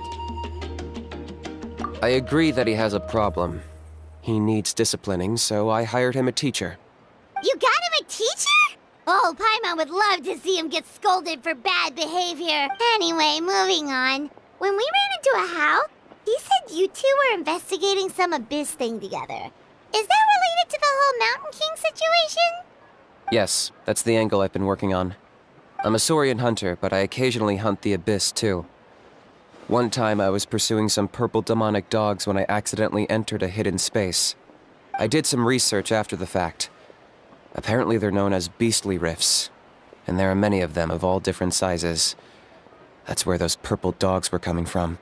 I agree that he has a problem. He needs disciplining, so I hired him a teacher. You got him a teacher? Oh, Paimon would love to see him get scolded for bad behavior. Anyway, moving on. When we ran into a How, he said you two were investigating some Abyss thing together. Is that related to the whole Mountain King situation? Yes, that's the angle I've been working on. I'm a Saurian hunter, but I occasionally hunt the Abyss, too. One time I was pursuing some purple demonic dogs when I accidentally entered a hidden space. I did some research after the fact. Apparently they're known as beastly rifts, and there are many of them of all different sizes. That's where those purple dogs were coming from.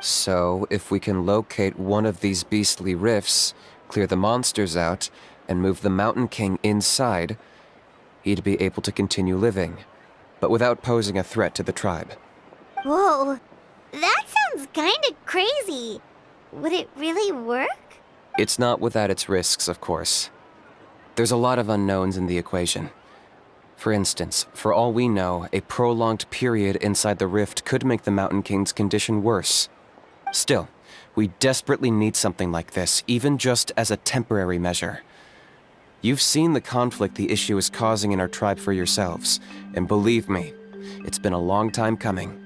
So, if we can locate one of these beastly rifts, clear the monsters out, and move the Mountain King inside, he'd be able to continue living, but without posing a threat to the tribe. Whoa, that sounds kinda crazy. Would it really work? It's not without its risks, of course. There's a lot of unknowns in the equation. For instance, for all we know, a prolonged period inside the rift could make the Mountain King's condition worse. Still, we desperately need something like this, even just as a temporary measure. You've seen the conflict the issue is causing in our tribe for yourselves, and believe me, it's been a long time coming.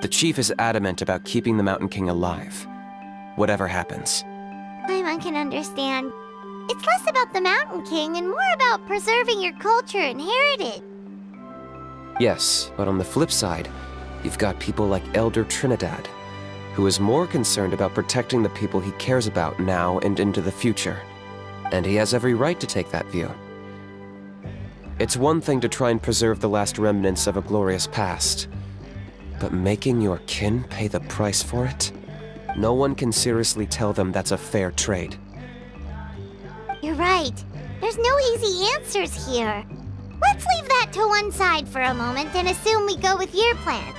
The chief is adamant about keeping the Mountain King alive, whatever happens. Paimon can understand. It's less about the Mountain King and more about preserving your culture and heritage. Yes, but on the flip side, you've got people like Elder Trinidad, who is more concerned about protecting the people he cares about now and into the future. And he has every right to take that view. It's one thing to try and preserve the last remnants of a glorious past, but making your kin pay the price for it? No one can seriously tell them that's a fair trade. You're right. There's no easy answers here. Let's leave that to one side for a moment and assume we go with your plan.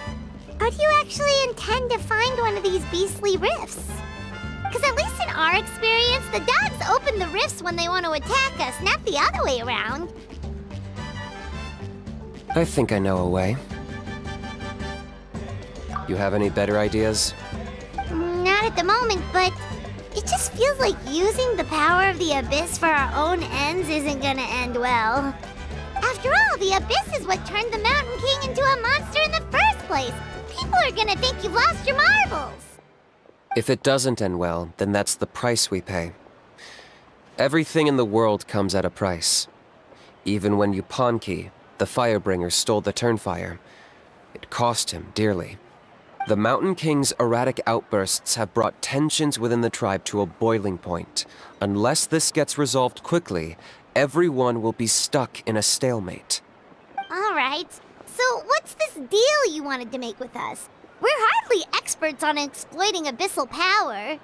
How do you actually intend to find one of these beastly rifts? Because at least in our experience, the dogs open the rifts when they want to attack us, not the other way around. I think I know a way. You have any better ideas? Not at the moment, but it just feels like using the power of the Abyss for our own ends isn't gonna end well. After all, the Abyss is what turned the Mountain King into a monster in the first place. People are gonna think you've lost your marbles. If it doesn't end well, then that's the price we pay. Everything in the world comes at a price. Even when Yupanqui, the Firebringer, stole the Turnfire, it cost him dearly. The Mountain King's erratic outbursts have brought tensions within the tribe to a boiling point. Unless this gets resolved quickly, everyone will be stuck in a stalemate. All right. So what's this deal you wanted to make with us? We're hardly experts on exploiting abyssal power.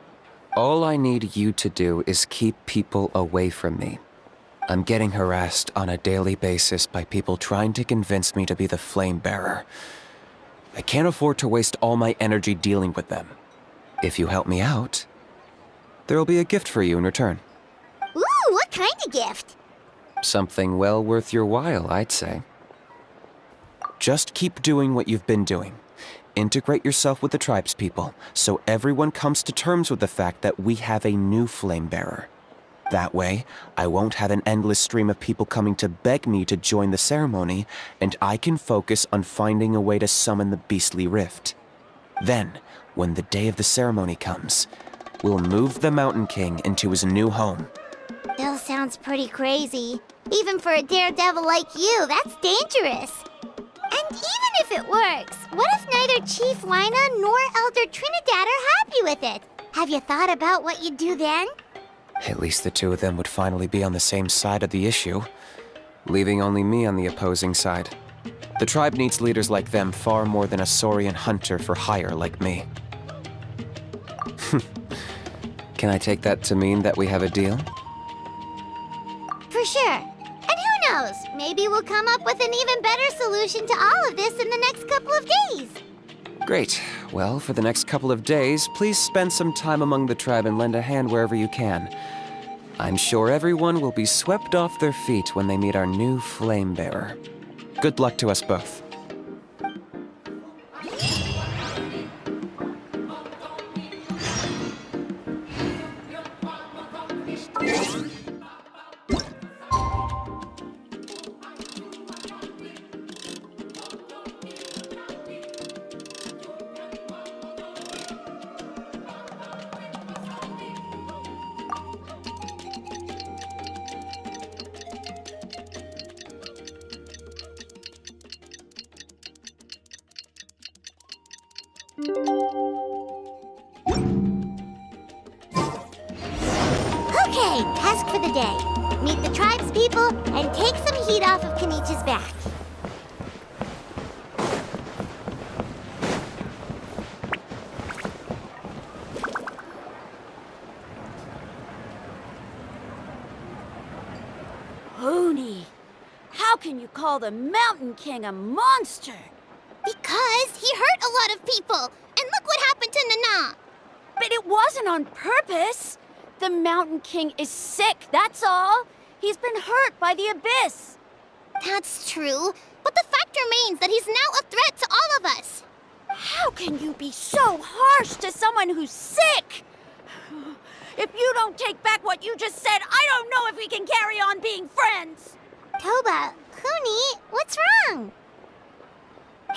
All I need you to do is keep people away from me. I'm getting harassed on a daily basis by people trying to convince me to be the Flame Bearer. I can't afford to waste all my energy dealing with them. If you help me out, there'll be a gift for you in return. Ooh, what kind of gift? Something well worth your while, I'd say. Just keep doing what you've been doing. Integrate yourself with the tribespeople, so everyone comes to terms with the fact that we have a new Flame Bearer. That way, I won't have an endless stream of people coming to beg me to join the ceremony, and I can focus on finding a way to summon the beastly rift. Then, when the day of the ceremony comes, we'll move the Mountain King into his new home. Still sounds pretty crazy. Even for a daredevil like you, that's dangerous. And even if it works, what if neither Chief Lina nor Elder Trinidad are happy with it? Have you thought about what you'd do then? At least the two of them would finally be on the same side of the issue, leaving only me on the opposing side. The tribe needs leaders like them far more than a Saurian hunter for hire like me. Can I take that to mean that we have a deal? For sure. And who knows? Maybe we'll come up with an even better solution to all of this in the next couple of days. Great. Well, for the next couple of days, please spend some time among the tribe and lend a hand wherever you can. I'm sure everyone will be swept off their feet when they meet our new Flame Bearer. Good luck to us both. Okay, task for the day. Meet the tribespeople and take some heat off of Kinich's back. Oni, how can you call the Mountain King a monster? Because he hurt a lot of people. And look what happened to Nana. But it wasn't on purpose. The Mountain King is sick, that's all. He's been hurt by the Abyss. That's true. But the fact remains that he's now a threat to all of us. How can you be so harsh to someone who's sick? If you don't take back what you just said, I don't know if we can carry on being friends. Toba, Kuni, what's wrong?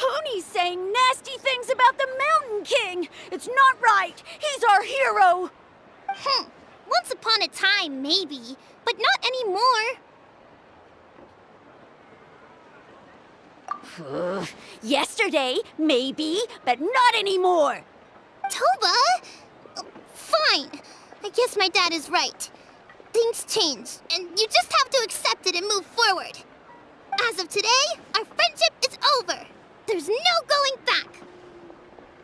Hooney's saying nasty things about the Mountain King! It's not right! He's our hero! Once upon a time, maybe, but not anymore. Yesterday, maybe, but not anymore! Toba? Fine. I guess my dad is right. Things change, and you just have to accept it and move forward. As of today, our friendship is over. There's no going back.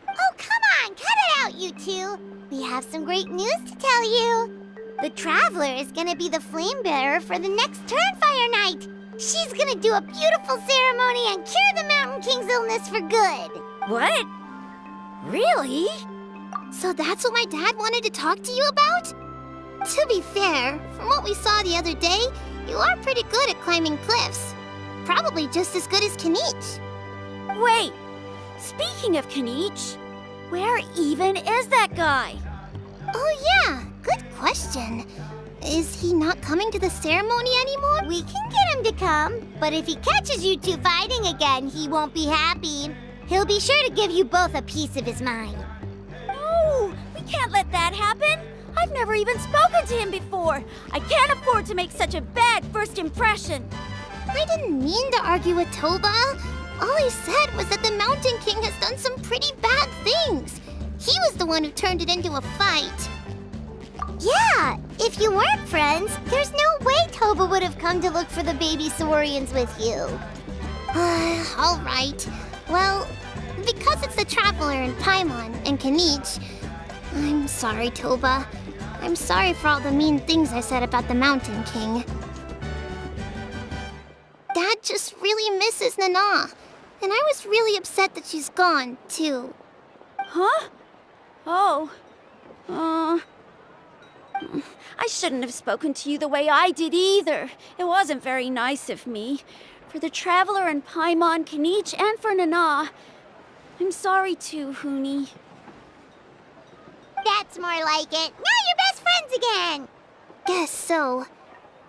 Oh, come on, cut it out, you two. We have some great news to tell you. The Traveler is gonna be the flame bearer for the next Turnfire Night. She's gonna do a beautiful ceremony and cure the Mountain King's illness for good. What? Really? So that's what my dad wanted to talk to you about? To be fair, from what we saw the other day, you are pretty good at climbing cliffs. Probably just as good as Kinich. Wait, speaking of Kinich, where even is that guy? Oh yeah, good question. Is he not coming to the ceremony anymore? We can get him to come, but if he catches you two fighting again, he won't be happy. He'll be sure to give you both a piece of his mind. No, we can't let that happen. I've never even spoken to him before. I can't afford to make such a bad first impression. I didn't mean to argue with Toba. All I said was that the Mountain King has done some pretty bad things. He was the one who turned it into a fight. Yeah, if you weren't friends, there's no way Toba would have come to look for the baby Saurians with you. All right. Well, because it's the Traveler and Paimon and Kinich, I'm sorry, Toba. I'm sorry for all the mean things I said about the Mountain King. Dad just really misses Nana, and I was really upset that she's gone, too. Huh? Oh. I shouldn't have spoken to you the way I did either. It wasn't very nice of me. For the Traveler and Paimon, Kinich, and for Nana. I'm sorry too, Hooney. That's more like it. Now you're best friends again. Guess so.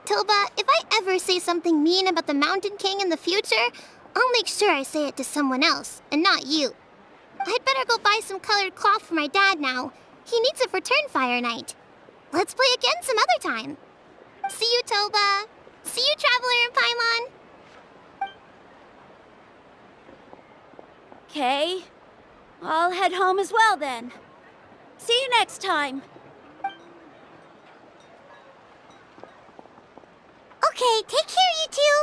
Toba, if I ever say something mean about the Mountain King in the future, I'll make sure I say it to someone else, and not you. I'd better go buy some colored cloth for my dad now. He needs it for Turnfire Night. Let's play again some other time. See you, Toba. See you, Traveler and Paimon. Okay. I'll head home as well then. See you next time. Okay, take care, you two.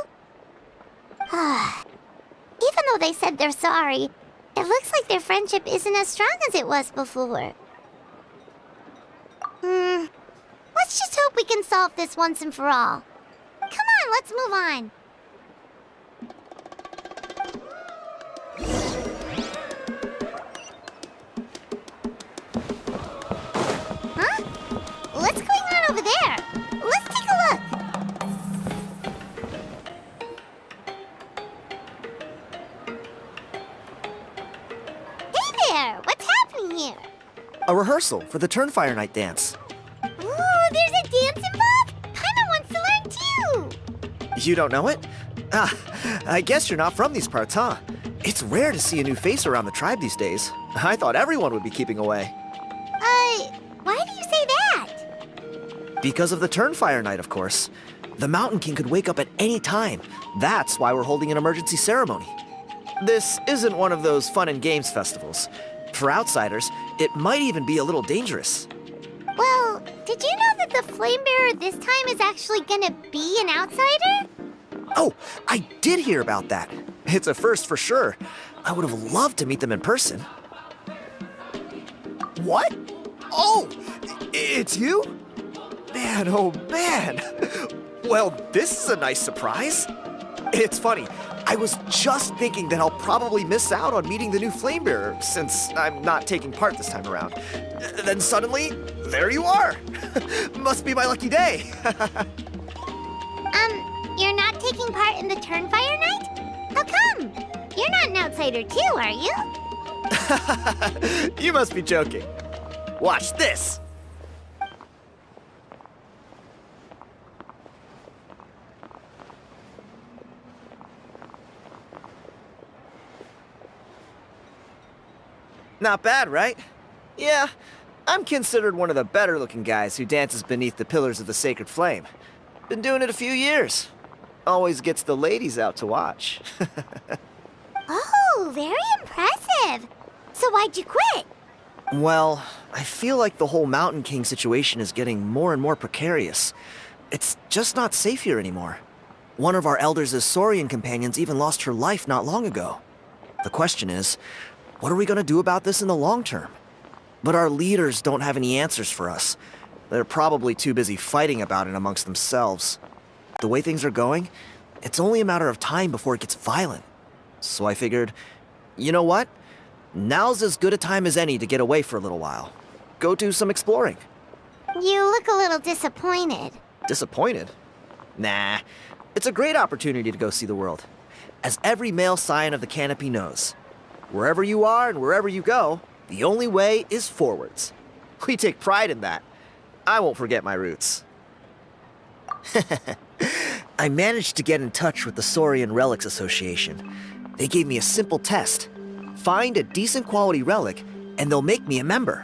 Even though they said they're sorry, it looks like their friendship isn't as strong as it was before. Let's just hope we can solve this once and for all. Come on, let's move on. Huh? What's going on over there? Let's take a look. Hey there! What's happening here? A rehearsal for the Turnfire Night dance. Ooh, there's a dance involved? Paimon wants to learn too! You don't know it? I guess you're not from these parts, huh? It's rare to see a new face around the tribe these days. I thought everyone would be keeping away. Why do you say that? Because of the Turnfire Night, of course. The Mountain King could wake up at any time. That's why we're holding an emergency ceremony. This isn't one of those fun and games festivals. For outsiders, it might even be a little dangerous. Well, did you know that the Flame Bearer this time is actually gonna be an outsider? Oh, I did hear about that. It's a first for sure. I would have loved to meet them in person. What? Oh, it's you? Man, oh man. Well, this is a nice surprise. It's funny, I was just thinking that I'll probably miss out on meeting the new Flame Bearer since I'm not taking part this time around. Then suddenly, there you are. Must be my lucky day. You're not taking part in the Turnfire Night? How come? You're not an outsider too, are you? You must be joking. Watch this. Not bad, right? Yeah, I'm considered one of the better-looking guys who dances beneath the pillars of the sacred flame. Been doing it a few years. Always gets the ladies out to watch. Oh, very impressive. So why'd you quit? Well, I feel like the whole Mountain King situation is getting more and more precarious. It's just not safe here anymore. One of our elders' Saurian companions even lost her life not long ago. The question is, what are we gonna do about this in the long term? But our leaders don't have any answers for us. They're probably too busy fighting about it amongst themselves. The way things are going, it's only a matter of time before it gets violent. So I figured, you know what? Now's as good a time as any to get away for a little while. Go do some exploring. You look a little disappointed. Disappointed? Nah, it's a great opportunity to go see the world. As every male scion of the Canopy knows, wherever you are and wherever you go, the only way is forwards. We take pride in that. I won't forget my roots. I managed to get in touch with the Saurian Relics Association. They gave me a simple test. Find a decent quality relic, and they'll make me a member.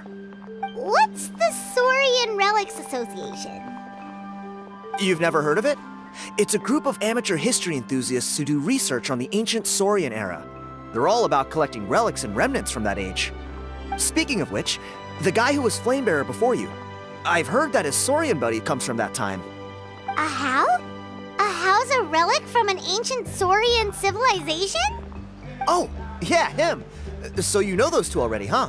What's the Saurian Relics Association? You've never heard of it? It's a group of amateur history enthusiasts who do research on the ancient Saurian era. They're all about collecting relics and remnants from that age. Speaking of which, the guy who was Flamebearer before you, I've heard that his Saurian buddy comes from that time. A how? A how's a relic from an ancient Saurian civilization? Oh, yeah, him. So you know those two already, huh?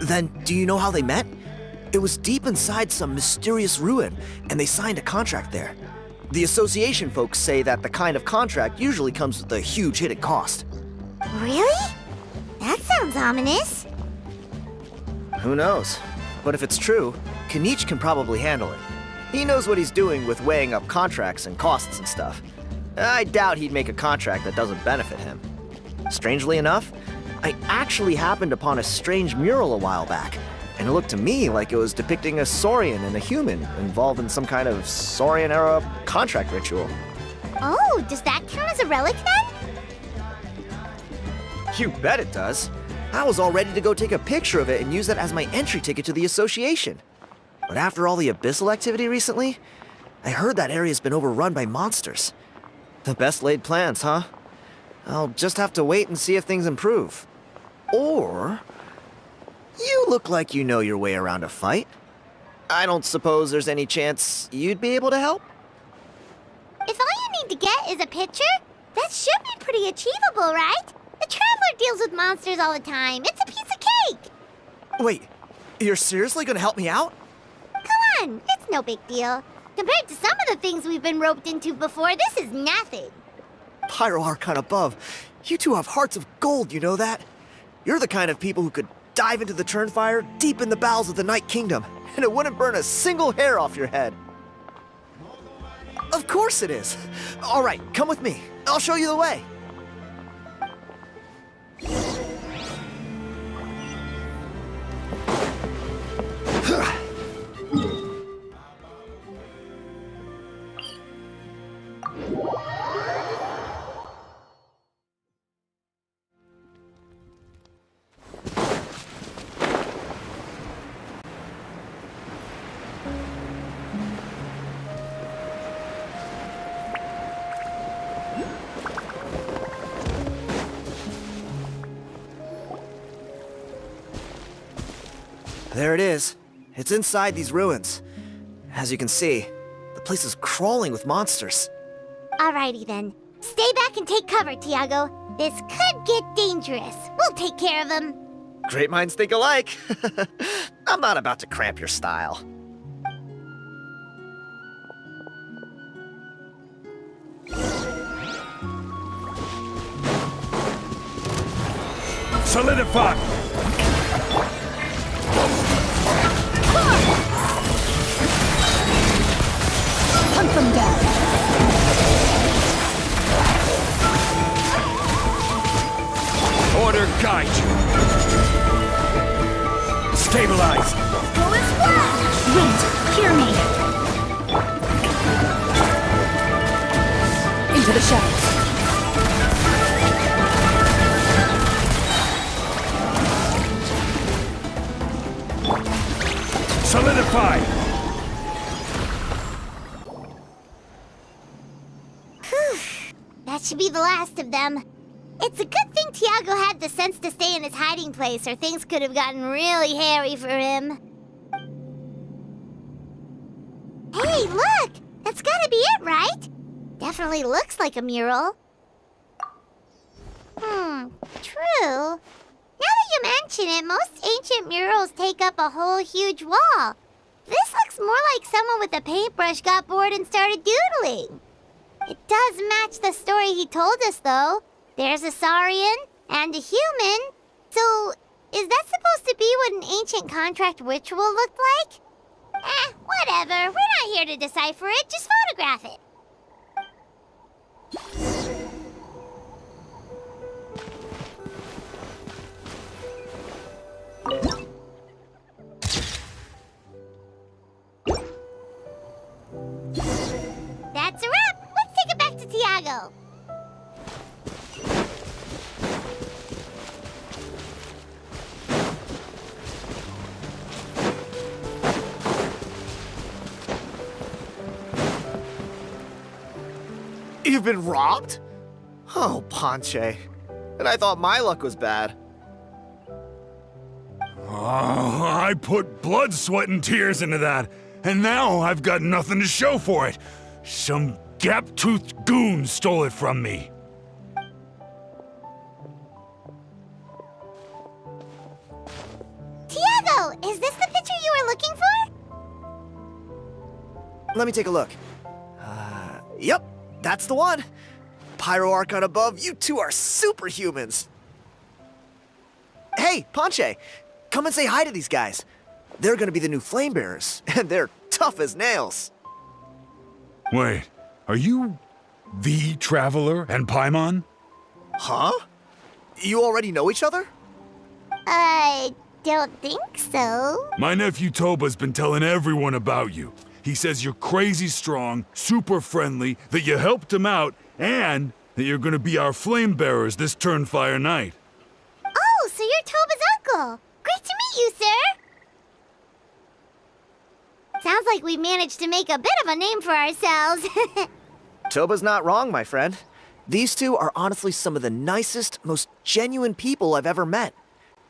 Then do you know how they met? It was deep inside some mysterious ruin, and they signed a contract there. The association folks say that the kind of contract usually comes with a huge hidden cost. Really? That sounds ominous. Who knows? But if it's true, Kinich can probably handle it. He knows what he's doing with weighing up contracts and costs and stuff. I doubt he'd make a contract that doesn't benefit him. Strangely enough, I actually happened upon a strange mural a while back, and it looked to me like it was depicting a Saurian and a human involved in some kind of Saurian-era contract ritual. Oh, does that count as a relic then? You bet it does. I was all ready to go take a picture of it and use it as my entry ticket to the association. But after all the abyssal activity recently, I heard that area's been overrun by monsters. The best laid plans, huh? I'll just have to wait and see if things improve. Or... you look like you know your way around a fight. I don't suppose there's any chance you'd be able to help? If all you need to get is a picture, that should be pretty achievable, right? The Traveler deals with monsters all the time. It's a piece of cake. Wait, you're seriously gonna help me out? Come on, it's no big deal. Compared to some of the things we've been roped into before, this is nothing. Pyro Archon above, you two have hearts of gold, you know that? You're the kind of people who could dive into the Turnfire deep in the bowels of the Night Kingdom, and it wouldn't burn a single hair off your head. Of course it is. All right, come with me. I'll show you the way. There it is. It's inside these ruins. As you can see, the place is crawling with monsters. Alrighty then. Stay back and take cover, Tiago. This could get dangerous. We'll take care of him. Great minds think alike. I'm not about to cramp your style. Solidify! Hunt them down. Order guide you. Stabilize. Go as well. Wind, hear me. Into the shadows. Solidify! That should be the last of them. It's a good thing Tiago had the sense to stay in his hiding place, or things could have gotten really hairy for him. Hey, look! That's gotta be it, right? Definitely looks like a mural. True. Now that you mention it, most ancient murals take up a whole huge wall. This looks more like someone with a paintbrush got bored and started doodling. It does match the story he told us, though. There's a Saurian and a human. So, is that supposed to be what an ancient contract ritual looked like? Whatever. We're not here to decipher it. Just photograph it. That's a wrap. Let's take it back to Tiago. You've been robbed? Oh, Ponche. And I thought my luck was bad. Oh, I put blood, sweat, and tears into that, and now I've got nothing to show for it. Some gap-toothed goon stole it from me. Tiago, is this the picture you were looking for? Let me take a look. Yep, that's the one. Pyro Archon above, you two are superhumans. Hey, Ponche, come and say hi to these guys. They're gonna be the new flame bearers, and they're tough as nails. Wait, are you the Traveler and Paimon? Huh? You already know each other? I don't think so. My nephew Toba's been telling everyone about you. He says you're crazy strong, super friendly, that you helped him out, and that you're gonna be our flame bearers this Turnfire night. Oh, so you're Toba's uncle. Great to meet you, sir. Sounds like we managed to make a bit of a name for ourselves. Toba's not wrong, my friend. These two are honestly some of the nicest, most genuine people I've ever met.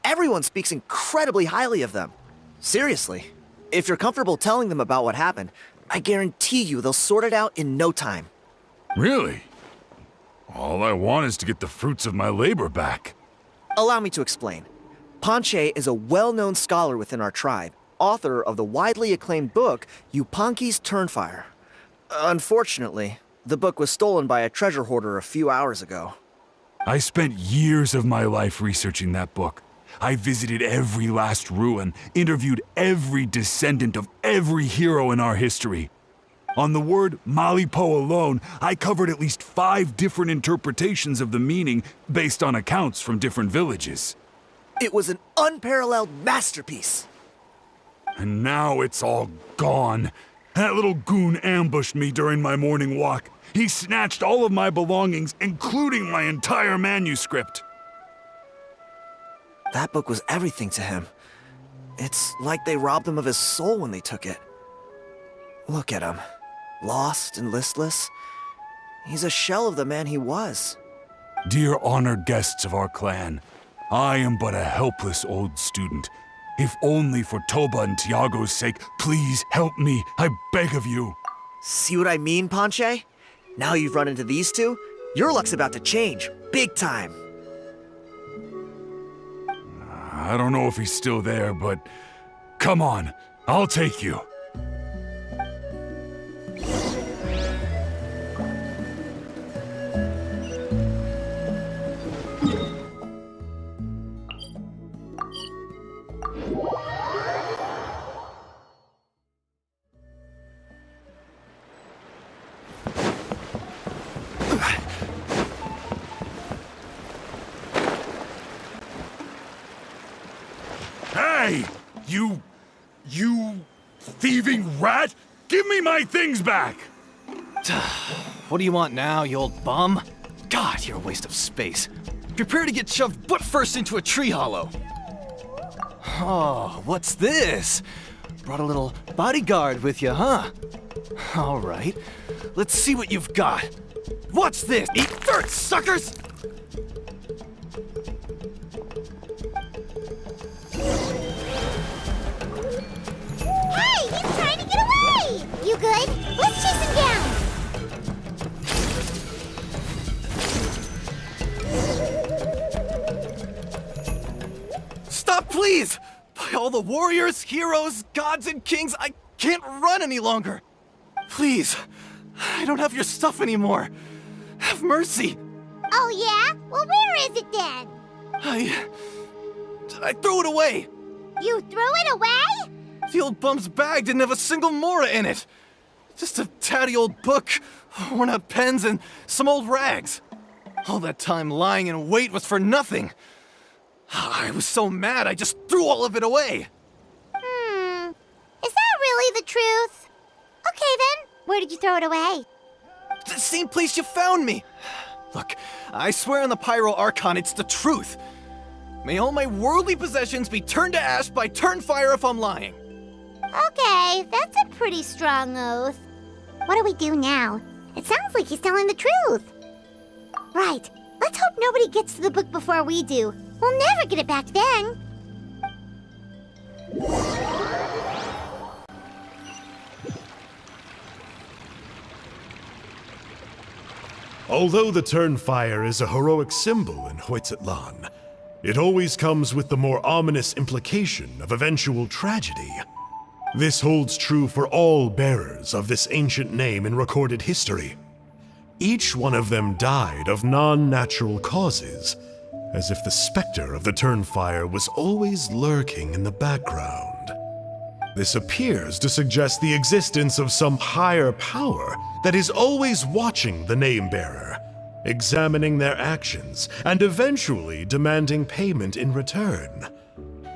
Everyone speaks incredibly highly of them. Seriously. If you're comfortable telling them about what happened, I guarantee you they'll sort it out in no time. Really? All I want is to get the fruits of my labor back. Allow me to explain. Ponche is a well-known scholar within our tribe, author of the widely acclaimed book, Yupanqui's Turnfire. Unfortunately, the book was stolen by a treasure hoarder a few hours ago. I spent years of my life researching that book. I visited every last ruin, interviewed every descendant of every hero in our history. On the word Malipo alone, I covered at least 5 different interpretations of the meaning based on accounts from different villages. It was an unparalleled masterpiece. And now it's all gone. That little goon ambushed me during my morning walk. He snatched all of my belongings, including my entire manuscript. That book was everything to him. It's like they robbed him of his soul when they took it. Look at him. Lost and listless. He's a shell of the man he was. Dear honored guests of our clan, I am but a helpless old student. If only for Toba and Tiago's sake, please help me, I beg of you. See what I mean, Ponche? Now you've run into these two, your luck's about to change, big time. I don't know if he's still there, but come on, I'll take you. Hey! You thieving rat! Give me my things back! What do you want now, you old bum? God, you're a waste of space. Prepare to get shoved butt first into a tree hollow. Oh, what's this? brought a little bodyguard with you, huh? All right, let's see what you've got. Watch this! Eat dirt, suckers! Hey, he's trying to get away! You good? Let's chase him down! Stop, please! By all the warriors, heroes, gods, and kings, I can't run any longer! Please, I don't have your stuff anymore. Have mercy. Oh yeah? Well, where is it then? I threw it away. You threw it away? The old bum's bag didn't have a single mora in it. Just a tatty old book, worn out pens, and some old rags. All that time lying in wait was for nothing. I was so mad, I just threw all of it away. Is that really the truth? Okay then, where did you throw it away? The same place you found me. Look, I swear on the Pyro Archon it's the truth. May all my worldly possessions be turned to ash by Turnfire if I'm lying. Okay, that's a pretty strong oath. What do we do now? It sounds like he's telling the truth. Right, let's hope nobody gets to the book before we do. We'll never get it back then. Although the Turnfire is a heroic symbol in Hoytzatlan, it always comes with the more ominous implication of eventual tragedy. This holds true for all bearers of this ancient name in recorded history. Each one of them died of non-natural causes, as if the specter of the Turnfire was always lurking in the background. This appears to suggest the existence of some higher power that is always watching the name-bearer, examining their actions, and eventually demanding payment in return.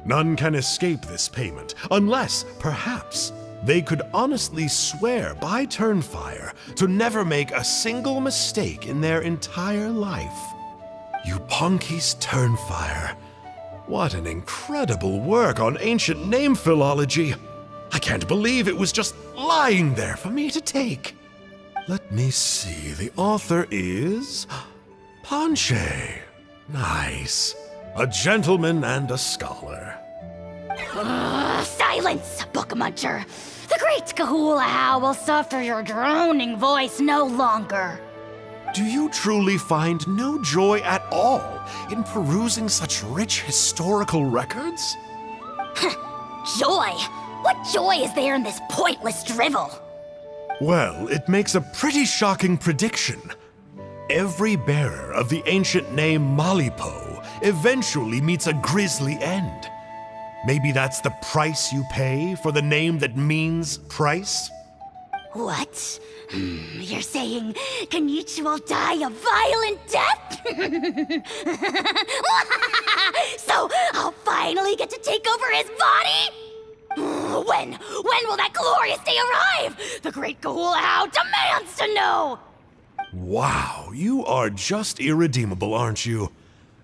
None can escape this payment, unless, perhaps, they could honestly swear by Turnfire to never make a single mistake in their entire life. Yupanki's Turnfire. What an incredible work on ancient name philology. I can't believe it was just lying there for me to take. Let me see, the author is Panche. Nice. A gentleman and a scholar. Silence, book muncher! The great Kahula will suffer your droning voice no longer. Do you truly find no joy at all in perusing such rich historical records? Joy? What joy is there in this pointless drivel? Well, it makes a pretty shocking prediction. Every bearer of the ancient name Malipo eventually meets a grisly end. Maybe that's the price you pay for the name that means price? What? You're saying Kinich will die a violent death? So I'll finally get to take over his body? When will that glorious day arrive? The great Kahula demands to know! Wow, you are just irredeemable, aren't you?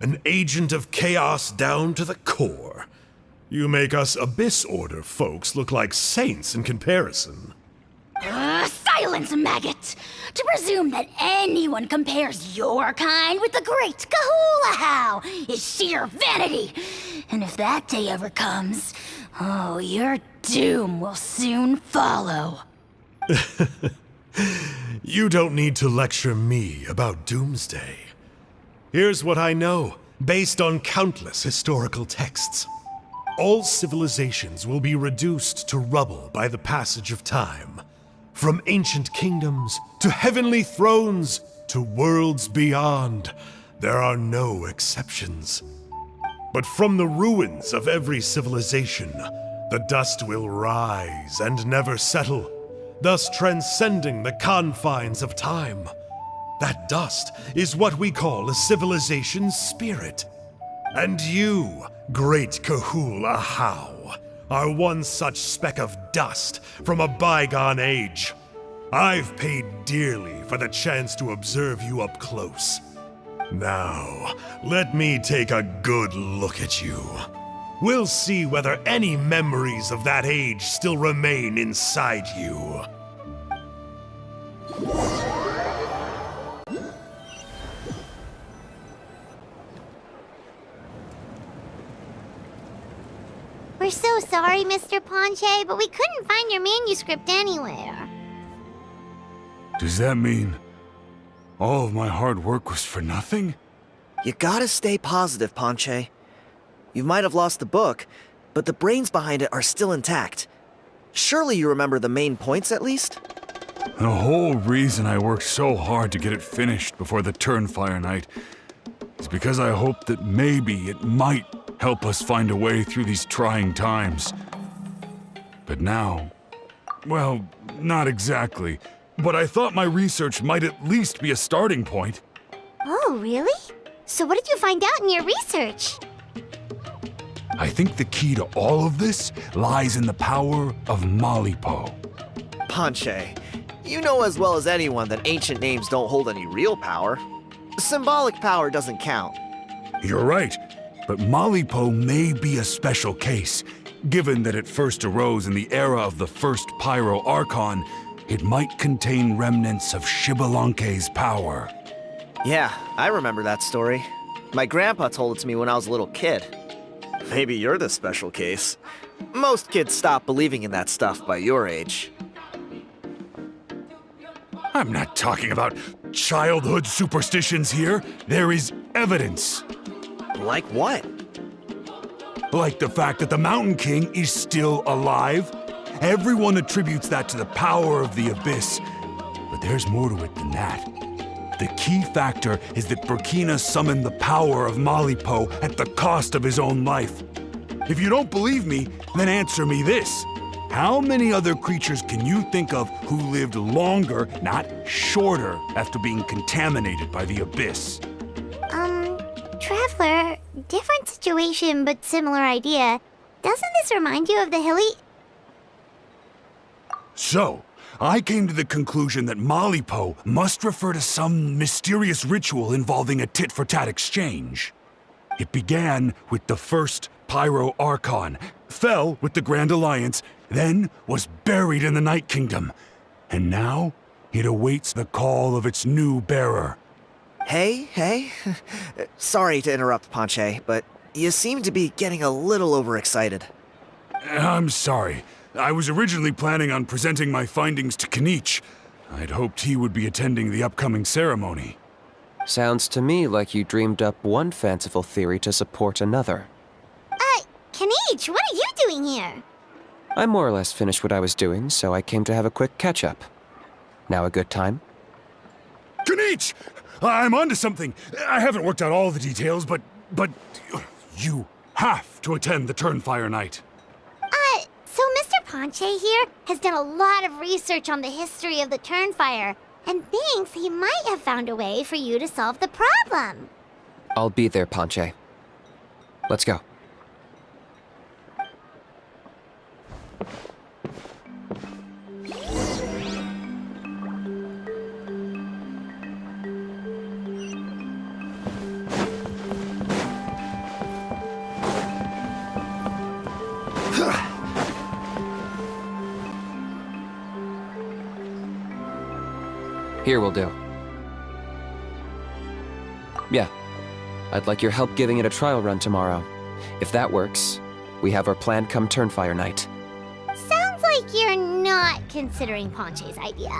An agent of chaos down to the core. You make us Abyss Order folks look like saints in comparison. Silence, maggot! To presume that anyone compares your kind with the great Kahula is sheer vanity. And if that day ever comes, oh, your doom will soon follow. You don't need to lecture me about Doomsday. Here's what I know, based on countless historical texts. All civilizations will be reduced to rubble by the passage of time. From ancient kingdoms, to heavenly thrones, to worlds beyond, there are no exceptions. But from the ruins of every civilization, the dust will rise and never settle, thus transcending the confines of time. That dust is what we call a civilization's spirit. And you, great Kahul Ahau, are one such speck of dust from a bygone age. I've paid dearly for the chance to observe you up close. Now, let me take a good look at you. We'll see whether any memories of that age still remain inside you. We're so sorry, Mr. Ponche, but we couldn't find your manuscript anywhere. Does that mean all of my hard work was for nothing? You gotta stay positive, Ponche. You might have lost the book, but the brains behind it are still intact. Surely you remember the main points at least? The whole reason I worked so hard to get it finished before the Turnfire Night is because I hoped that maybe it might help us find a way through these trying times. But now, well, not exactly. But I thought my research might at least be a starting point. Oh, really? So what did you find out in your research? I think the key to all of this lies in the power of Malipo. Ponche, you know as well as anyone that ancient names don't hold any real power. Symbolic power doesn't count. You're right, but Malipo may be a special case. Given that it first arose in the era of the first Pyro Archon, it might contain remnants of Xbalanque's power. Yeah, I remember that story. My grandpa told it to me when I was a little kid. Maybe you're the special case. Most kids stop believing in that stuff by your age. I'm not talking about childhood superstitions here. There is evidence. Like what? Like the fact that the Mountain King is still alive. Everyone attributes that to the power of the Abyss. But there's more to it than that. The key factor is that Burkina summoned the power of Malipo at the cost of his own life. If you don't believe me, then answer me this. How many other creatures can you think of who lived longer, not shorter, after being contaminated by the Abyss? Traveler, different situation but similar idea. Doesn't this remind you of the hilly... So, I came to the conclusion that Malipo must refer to some mysterious ritual involving a tit-for-tat exchange. It began with the first Pyro Archon, fell with the Grand Alliance, then was buried in the Night Kingdom. And now, it awaits the call of its new bearer. Hey. Sorry to interrupt, Ponche, but you seem to be getting a little overexcited. I'm sorry. I was originally planning on presenting my findings to Kinich. I'd hoped he would be attending the upcoming ceremony. Sounds to me like you dreamed up one fanciful theory to support another. Kinich, what are you doing here? I more or less finished what I was doing, so I came to have a quick catch-up. Now a good time? Kinich! I'm onto something. I haven't worked out all the details, but you have to attend the Turnfire Night. So Mr. Ponche here has done a lot of research on the history of the Turnfire, and thinks he might have found a way for you to solve the problem. I'll be there, Ponche. Let's go. Here will do. Yeah. I'd like your help giving it a trial run tomorrow. If that works, we have our plan come Turnfire Night. Sounds like you're not considering Ponche's idea.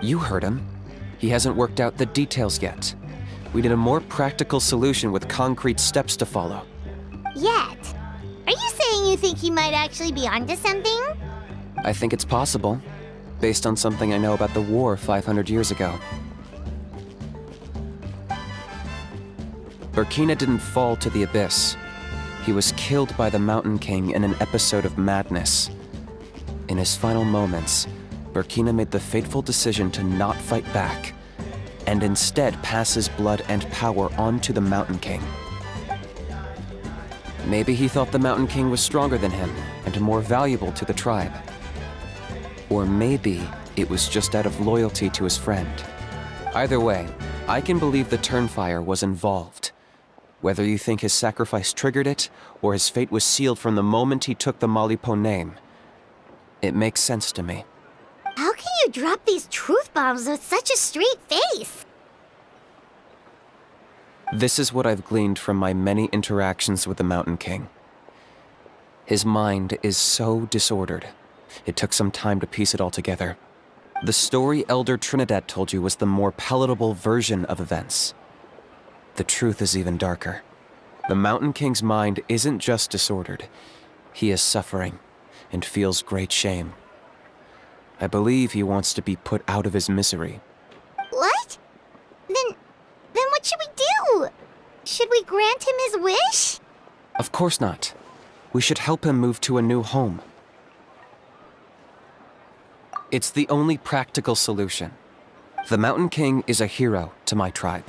You heard him. He hasn't worked out the details yet. We need a more practical solution with concrete steps to follow. Yet? Are you saying you think he might actually be onto something? I think it's possible, based on something I know about the war 500 years ago. Burkina didn't fall to the Abyss. He was killed by the Mountain King in an episode of madness. In his final moments, Burkina made the fateful decision to not fight back, and instead pass his blood and power on to the Mountain King. Maybe he thought the Mountain King was stronger than him, and more valuable to the tribe. Or maybe it was just out of loyalty to his friend. Either way, I can believe the Turnfire was involved. Whether you think his sacrifice triggered it, or his fate was sealed from the moment he took the Malipo name, it makes sense to me. How can you drop these truth bombs with such a straight face? This is what I've gleaned from my many interactions with the Mountain King. His mind is so disordered. It took some time to piece it all together. The story Elder Trinidad told you was the more palatable version of events. The truth is even darker. The Mountain King's mind isn't just disordered. He is suffering and feels great shame. I believe he wants to be put out of his misery. What? Then what should we do? Should we grant him his wish? Of course not. We should help him move to a new home. It's the only practical solution. The Mountain King is a hero to my tribe.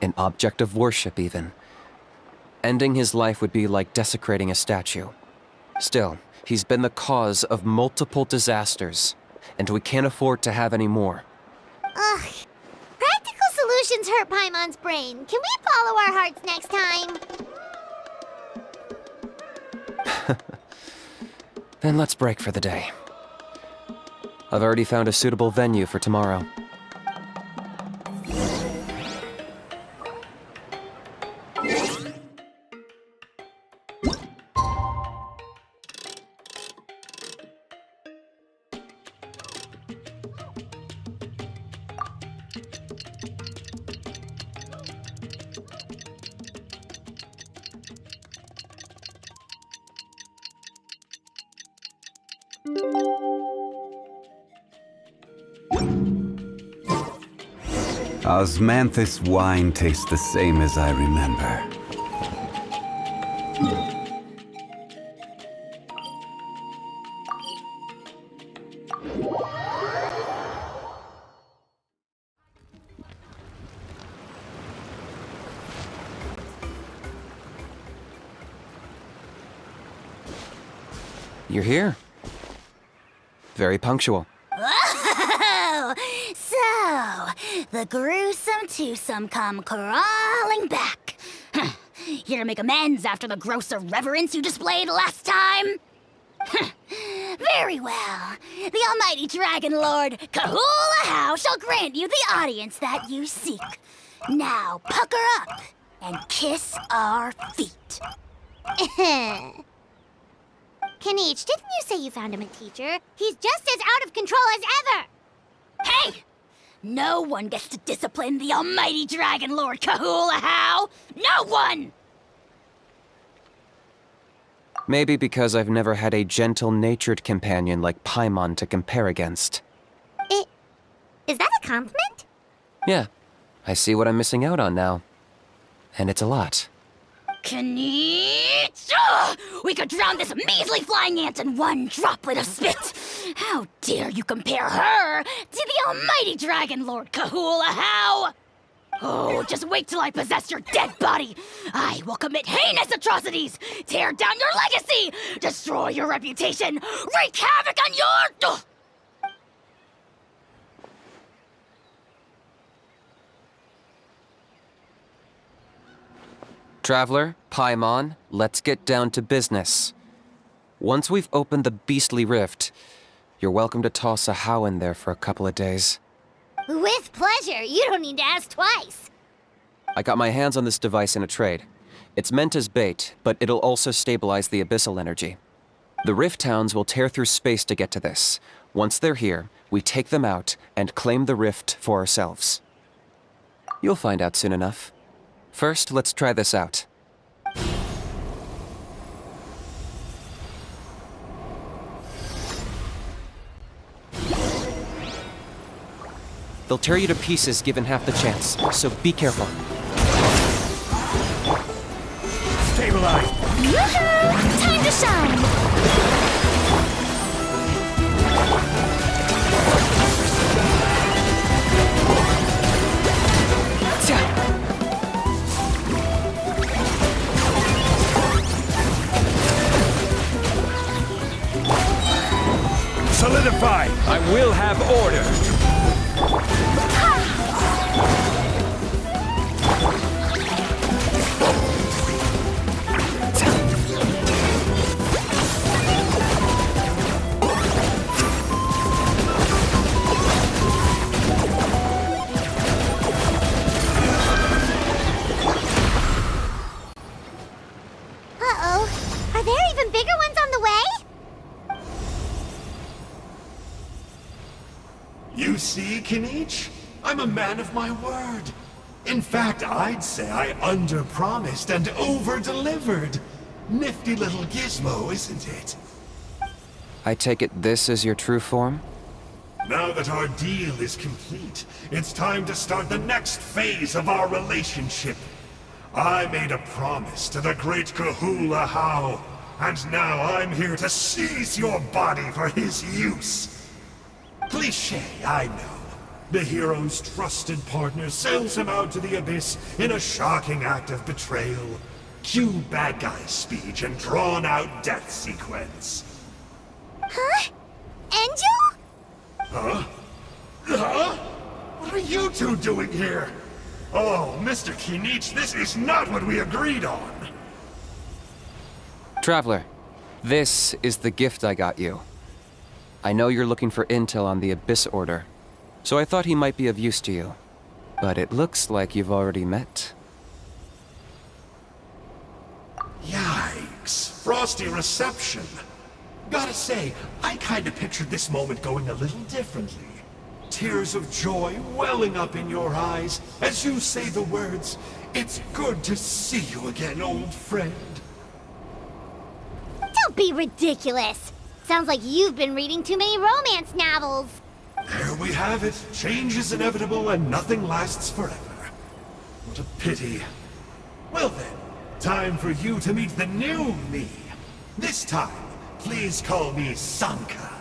An object of worship, even. Ending his life would be like desecrating a statue. Still, he's been the cause of multiple disasters, and we can't afford to have any more. Ugh. Practical solutions hurt Paimon's brain. Can we follow our hearts next time? Then let's break for the day. I've already found a suitable venue for tomorrow. Osmanthus wine tastes the same as I remember. You're here. Very punctual. Oh, so the gruesome twosome come crawling back. Here to make amends after the gross irreverence you displayed last time? Very well. The almighty Dragon Lord Kahula How shall grant you the audience that you seek. Now pucker up and kiss our feet. Kinich, didn't you say you found him a teacher? He's just as out of control as ever! Hey! No one gets to discipline the almighty Dragon Lord Kahula How! No one! Maybe because I've never had a gentle-natured companion like Paimon to compare against. Is that a compliment? Yeah, I see what I'm missing out on now. And it's a lot. Kinich! Ugh! We could drown this measly flying ant in one droplet of spit! How dare you compare her to the almighty Dragon Lord Kahula How! Oh, just wait till I possess your dead body! I will commit heinous atrocities! Tear down your legacy! Destroy your reputation! Wreak havoc on your... Ugh! Traveler, Paimon, let's get down to business. Once we've opened the beastly rift, you're welcome to toss a How in there for a couple of days. With pleasure. You don't need to ask twice. I got my hands on this device in a trade. It's meant as bait, but it'll also stabilize the abyssal energy. The rift towns will tear through space to get to this. Once they're here, we take them out and claim the rift for ourselves. You'll find out soon enough. First, let's try this out. They'll tear you to pieces given half the chance, so be careful. Stabilize! Yoo-hoo! Time to shine! Solidify! I will have order! Are there even bigger ones on the way? You see, Kinich? I'm a man of my word. In fact, I'd say I under-promised and over-delivered. Nifty little gizmo, isn't it? I take it this is your true form? Now that our deal is complete, it's time to start the next phase of our relationship. I made a promise to the great Kahula How, and now I'm here to seize your body for his use. Cliché, I know. The hero's trusted partner sells him out to the abyss in a shocking act of betrayal. Cue bad guy speech and drawn-out death sequence. Huh? Angel? Huh? Huh? What are you two doing here? Oh, Mr. Kinich, this is not what we agreed on. Traveler, this is the gift I got you. I know you're looking for intel on the Abyss Order, so I thought he might be of use to you. But it looks like you've already met. Yikes. Frosty reception. Gotta say, I kinda pictured this moment going a little differently. Tears of joy welling up in your eyes as you say the words, "It's good to see you again, old friend." Don't be ridiculous. Sounds like you've been reading too many romance novels. There we have it. Change is inevitable and nothing lasts forever. What a pity. Well then, time for you to meet the new me. This time, please call me Sanka.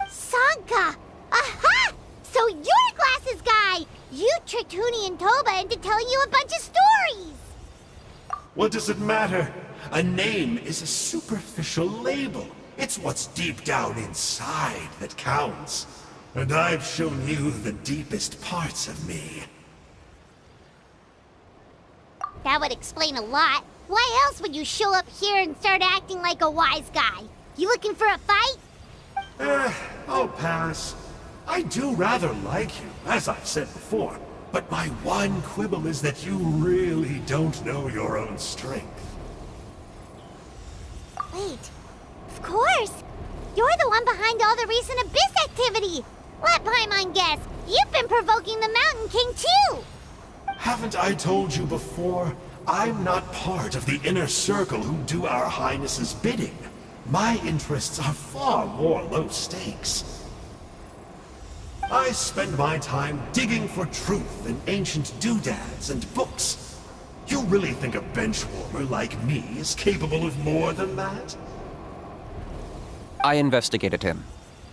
Sanka! Aha! So you're Glasses Guy! You tricked Huni and Toba into telling you a bunch of stories! What does it matter? A name is a superficial label. It's what's deep down inside that counts. And I've shown you the deepest parts of me. That would explain a lot. Why else would you show up here and start acting like a wise guy? You looking for a fight? I'll pass. I do rather like you, as I've said before. But my one quibble is that you really don't know your own strength. Wait. Of course! You're the one behind all the recent Abyss activity! Let Paimon guess, you've been provoking the Mountain King too! Haven't I told you before? I'm not part of the inner circle who do our Highness's bidding. My interests are far more low stakes. I spend my time digging for truth in ancient doodads and books. You really think a benchwarmer like me is capable of more than that? I investigated him.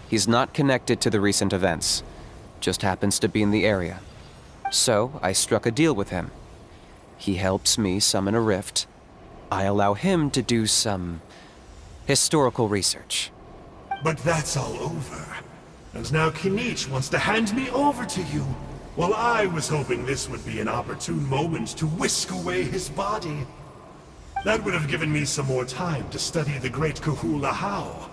He's not connected to the recent events. Just happens to be in the area. So, I struck a deal with him. He helps me summon a rift. I allow him to do some historical research. But that's all over. And now Kinich wants to hand me over to you. Well, I was hoping this would be an opportune moment to whisk away his body. That would have given me some more time to study the great Kahula How.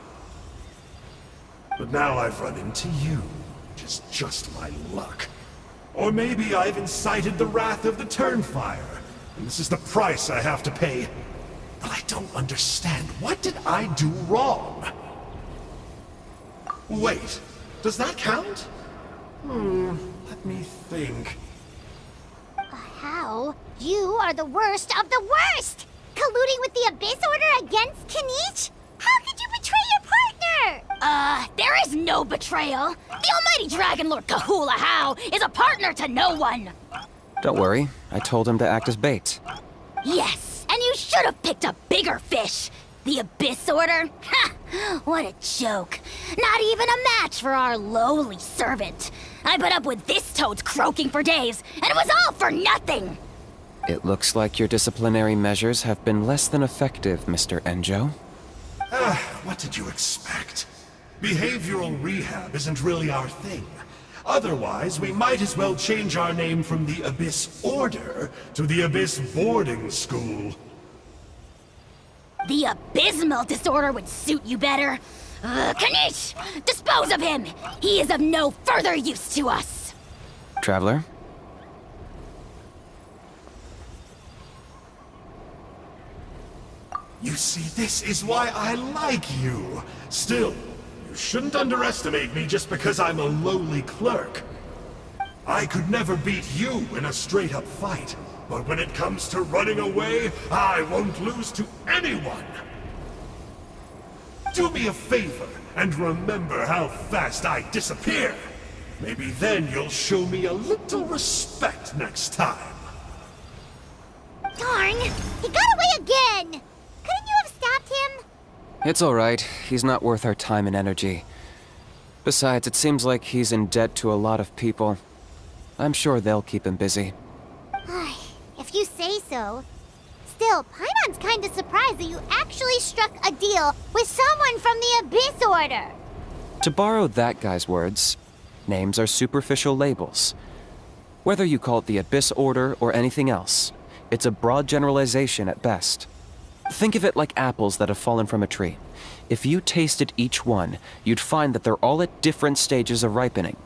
But now I've run into you, which is just my luck. Or maybe I've incited the wrath of the Turnfire, and this is the price I have to pay. But I don't understand. What did I do wrong? Wait, does that count? Let me think. How? You are the worst of the worst! Colluding with the Abyss Order against Kinich? How could you betray your partner? There is no betrayal. The almighty Dragon Lord Kahula How is a partner to no one. Don't worry, I told him to act as bait. Yes, and you should have picked a bigger fish. The Abyss Order? Ha! What a joke. Not even a match for our lowly servant. I put up with this toad's croaking for days, and it was all for nothing. It looks like your disciplinary measures have been less than effective, Mr. Enjo. What did you expect? Behavioral rehab isn't really our thing. Otherwise, we might as well change our name from the Abyss Order to the Abyss Boarding School. The abysmal disorder would suit you better. Kinich! Dispose of him! He is of no further use to us! Traveler? You see, this is why I like you. Still, you shouldn't underestimate me just because I'm a lowly clerk. I could never beat you in a straight-up fight, but when it comes to running away, I won't lose to anyone. Do me a favor and remember how fast I disappear. Maybe then you'll show me a little respect next time. Darn! He got away again! Couldn't you have stopped him? It's alright. He's not worth our time and energy. Besides, it seems like he's in debt to a lot of people. I'm sure they'll keep him busy. If you say so. Still, Paimon's kinda surprised that you actually struck a deal with someone from the Abyss Order. To borrow that guy's words, names are superficial labels. Whether you call it the Abyss Order or anything else, it's a broad generalization at best. Think of it like apples that have fallen from a tree. If you tasted each one, you'd find that they're all at different stages of ripening.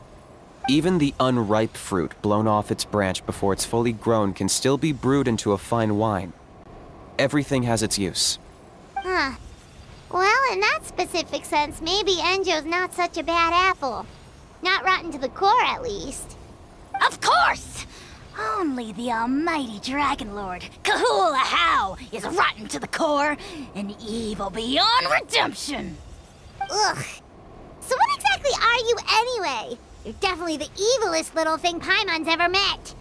Even the unripe fruit blown off its branch before it's fully grown can still be brewed into a fine wine. Everything has its use. Huh. Well, in that specific sense, maybe Enjo's not such a bad apple. Not rotten to the core, at least. Of course! Only the almighty Dragon Lord, Kahula How, is rotten to the core and evil beyond redemption. Ugh. So what exactly are you anyway? You're definitely the evilest little thing Paimon's ever met.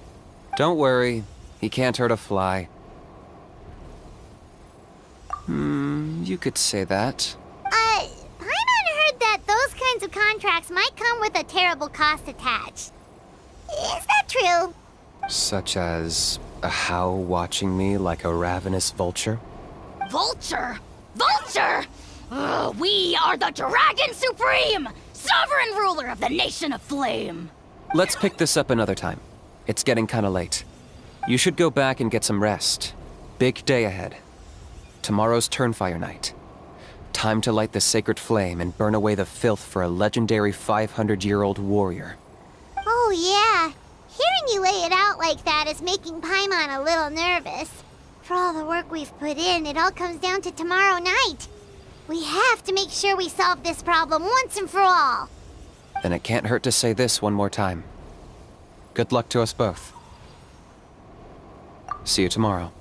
Don't worry, he can't hurt a fly. You could say that. Paimon heard that those kinds of contracts might come with a terrible cost attached. Is that true? Such as a how watching me like a ravenous vulture? Vulture? Vulture! We are the Dragon Supreme, sovereign ruler of the Nation of Flame. Let's pick this up another time. It's getting kinda late. You should go back and get some rest. Big day ahead. Tomorrow's Turnfire night. Time to light the sacred flame and burn away the filth for a legendary 500-year-old warrior. Oh yeah. Hearing you lay it out like that is making Paimon a little nervous. For all the work we've put in, it all comes down to tomorrow night. We have to make sure we solve this problem once and for all. Then it can't hurt to say this one more time. Good luck to us both. See you tomorrow.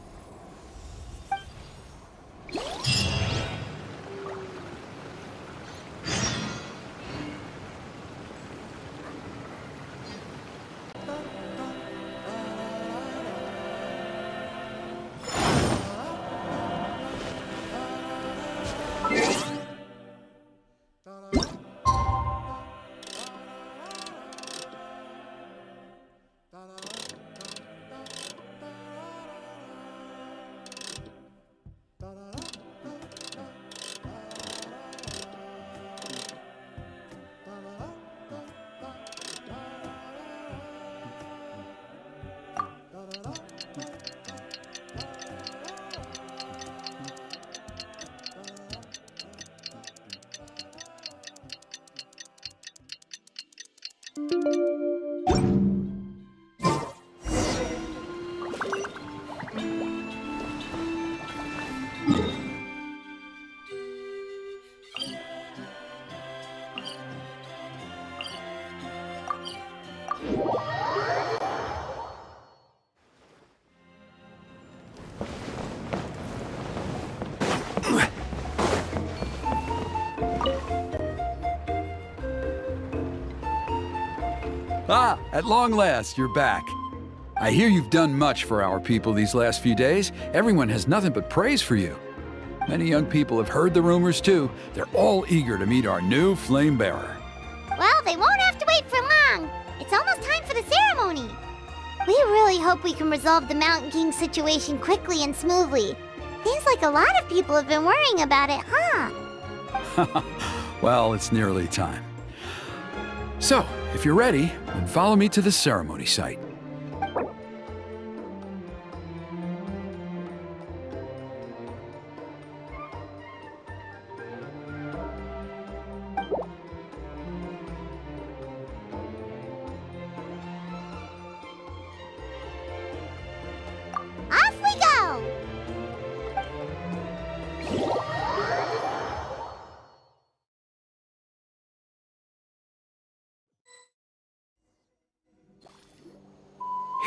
Ah, at long last, you're back. I hear you've done much for our people these last few days. Everyone has nothing but praise for you. Many young people have heard the rumors too. They're all eager to meet our new flame bearer. Well, they won't have to wait for long. It's almost time for the ceremony. We really hope we can resolve the Mountain King situation quickly and smoothly. Seems like a lot of people have been worrying about it, huh? Well, it's nearly time. So, if you're ready, then follow me to the ceremony site. Off we go!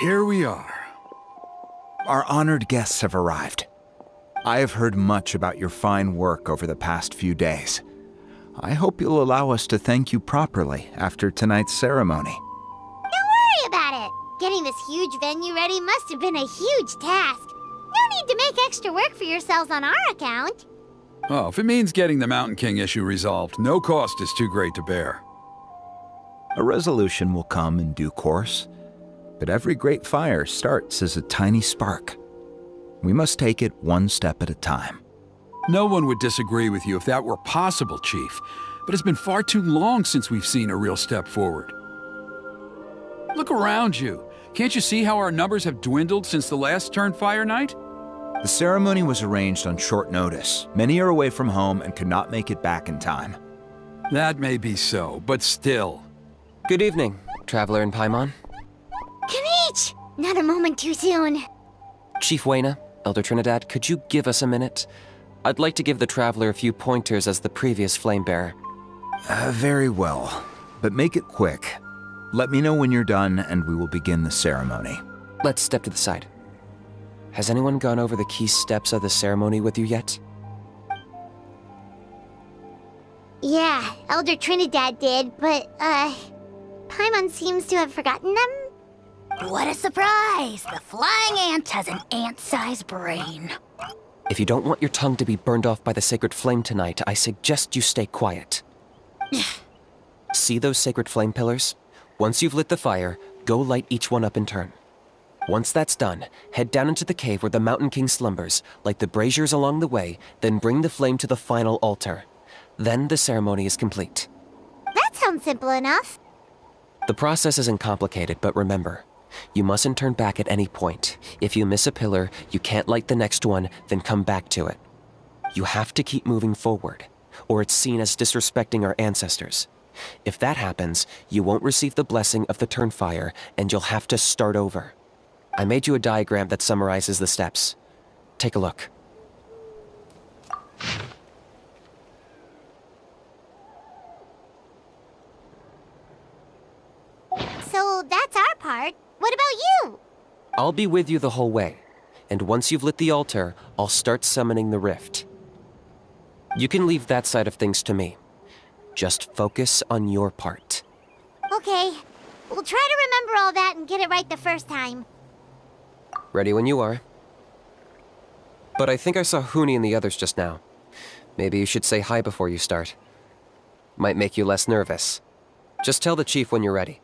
Here we are. Our honored guests have arrived. I have heard much about your fine work over the past few days. I hope you'll allow us to thank you properly after tonight's ceremony. Don't worry about it. Getting this huge venue ready must have been a huge task. No need to make extra work for yourselves on our account. Oh, if it means getting the Mountain King issue resolved, no cost is too great to bear. A resolution will come in due course, but every great fire starts as a tiny spark. We must take it one step at a time. No one would disagree with you if that were possible, Chief, but it's been far too long since we've seen a real step forward. Look around you. Can't you see how our numbers have dwindled since the last Turnfire night? The ceremony was arranged on short notice. Many are away from home and could not make it back in time. That may be so, but still. Good evening, Traveler in Paimon. Kinich! Not a moment too soon. Chief Wayna, Elder Trinidad, could you give us a minute? I'd like to give the Traveler a few pointers as the previous Flamebearer. Very well, but make it quick. Let me know when you're done and we will begin the ceremony. Let's step to the side. Has anyone gone over the key steps of the ceremony with you yet? Yeah, Elder Trinidad did, but, Paimon seems to have forgotten them. What a surprise! The flying ant has an ant-sized brain. If you don't want your tongue to be burned off by the sacred flame tonight, I suggest you stay quiet. See those sacred flame pillars? Once you've lit the fire, go light each one up in turn. Once that's done, head down into the cave where the Mountain King slumbers, light the braziers along the way, then bring the flame to the final altar. Then the ceremony is complete. That sounds simple enough. The process isn't complicated, but remember, you mustn't turn back at any point. If you miss a pillar, you can't light the next one, then come back to it. You have to keep moving forward, or it's seen as disrespecting our ancestors. If that happens, you won't receive the blessing of the Turnfire, and you'll have to start over. I made you a diagram that summarizes the steps. Take a look. So that's our part. What about you? I'll be with you the whole way, and once you've lit the altar, I'll start summoning the rift. You can leave that side of things to me. Just focus on your part. Okay. We'll try to remember all that and get it right the first time. Ready when you are. But I think I saw Huni and the others just now. Maybe you should say hi before you start. Might make you less nervous. Just tell the chief when you're ready.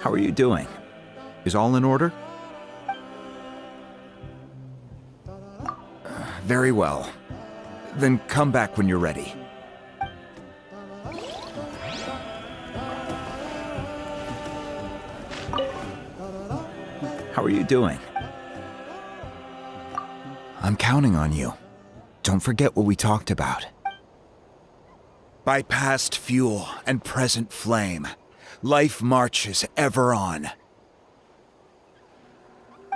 How are you doing? Is all in order? Very well. Then come back when you're ready. How are you doing? I'm counting on you. Don't forget what we talked about. By past fuel and present flame, life marches ever on.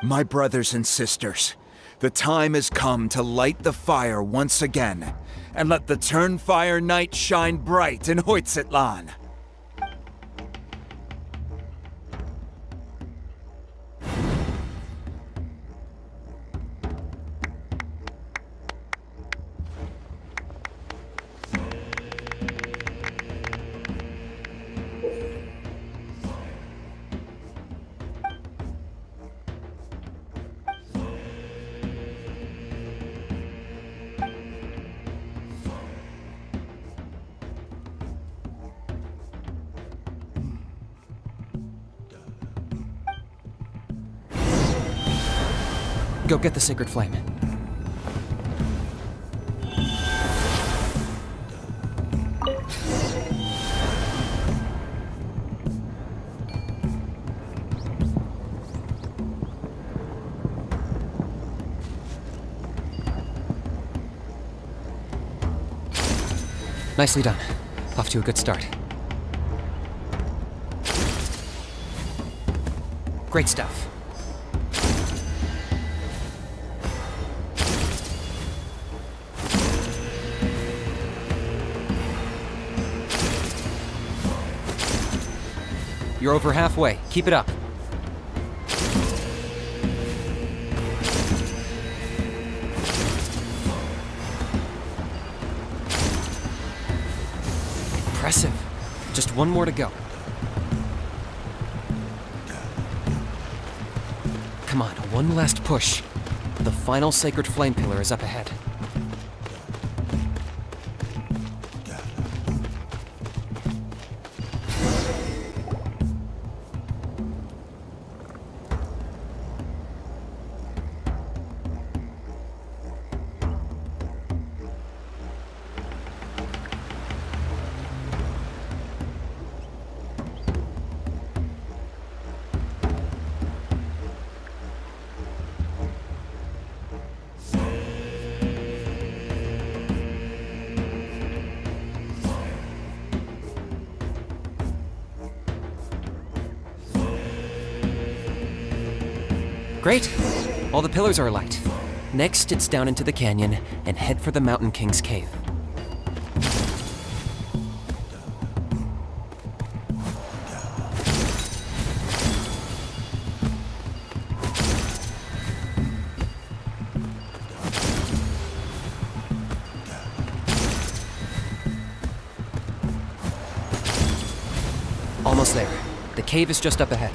My brothers and sisters, the time has come to light the fire once again, and let the Turnfire night shine bright in Hoytzitlan. Go get the sacred flame. Nicely done. Off to a good start. Great stuff. You're over halfway. Keep it up. Impressive. Just one more to go. Come on, one last push. The final sacred flame pillar is up ahead. Great! All the pillars are alight. Next, it's down into the canyon and head for the Mountain King's cave. Almost there. The cave is just up ahead.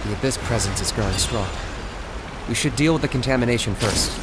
The Abyss presence is growing strong. We should deal with the contamination first.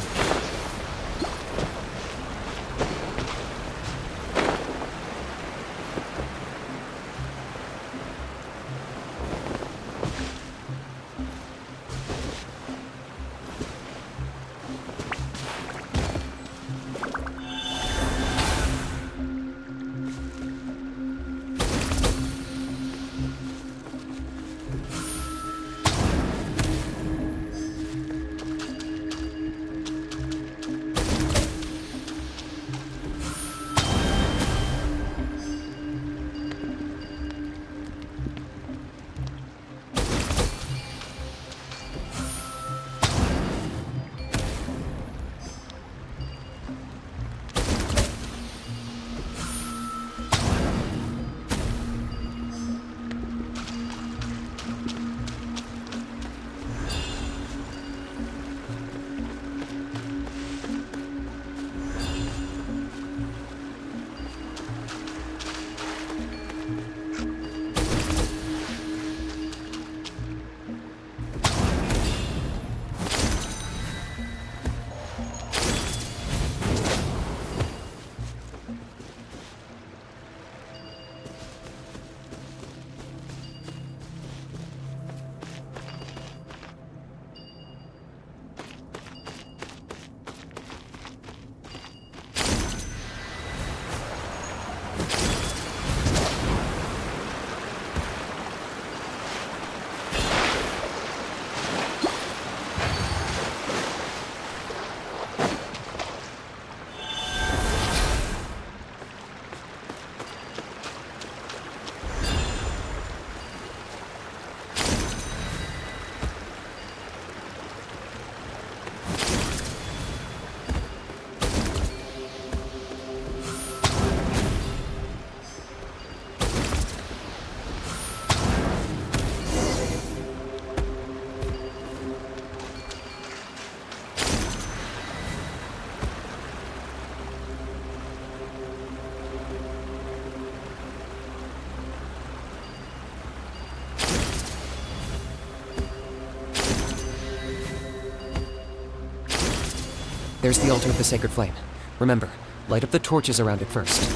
There's the altar of the sacred flame. Remember, light up the torches around it first.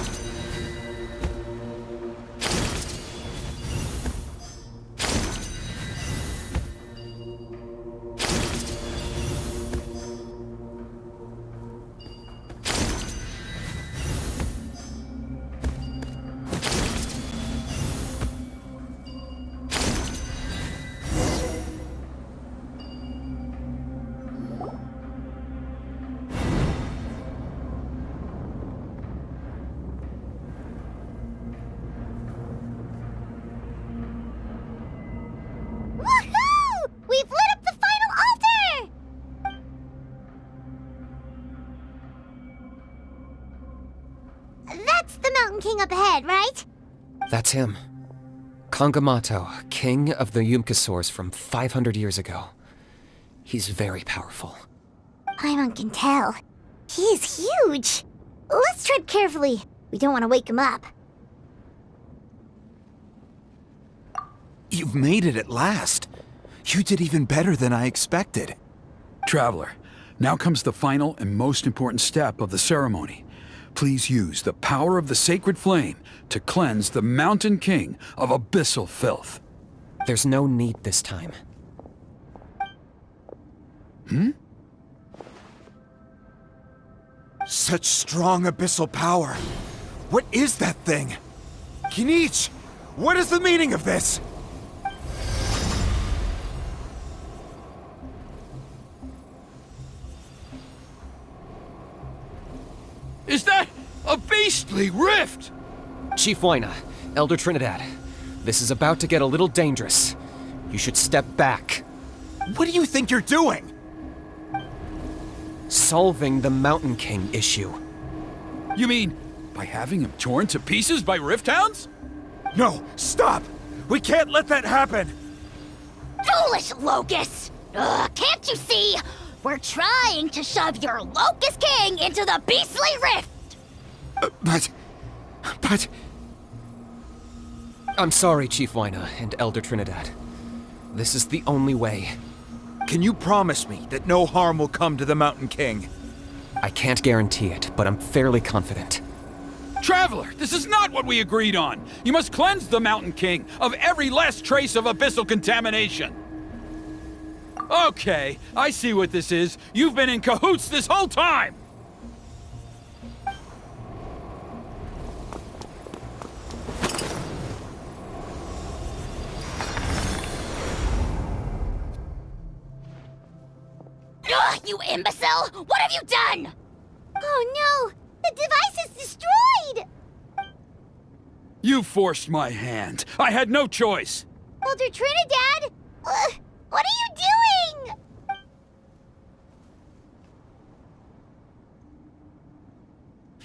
king up ahead, right? That's him. Kangamato, king of the Yumkasaurs from 500 years ago. He's very powerful. Paimon can tell. He is huge. Let's tread carefully. We don't want to wake him up. You've made it at last. You did even better than I expected. Traveler, now comes the final and most important step of the ceremony. Please use the power of the sacred flame to cleanse the Mountain King of abyssal filth. There's no need this time. Such strong abyssal power. What is that thing? Kinich, what is the meaning of this? Is that a beastly rift? Chief Wyna, Elder Trinidad, this is about to get a little dangerous. You should step back. What do you think you're doing? Solving the Mountain King issue. You mean by having him torn to pieces by rift hounds? No, stop! We can't let that happen! Foolish Locust! Can't you see? We're trying to shove your Locust King into the beastly rift! But... I'm sorry, Chief Wyna and Elder Trinidad. This is the only way. Can you promise me that no harm will come to the Mountain King? I can't guarantee it, but I'm fairly confident. Traveler, this is not what we agreed on. You must cleanse the Mountain King of every last trace of abyssal contamination. Okay, I see what this is. You've been in cahoots this whole time! Ugh, you imbecile! What have you done? Oh no! The device is destroyed! You forced my hand. I had no choice. Elder Trinidad! What are you doing?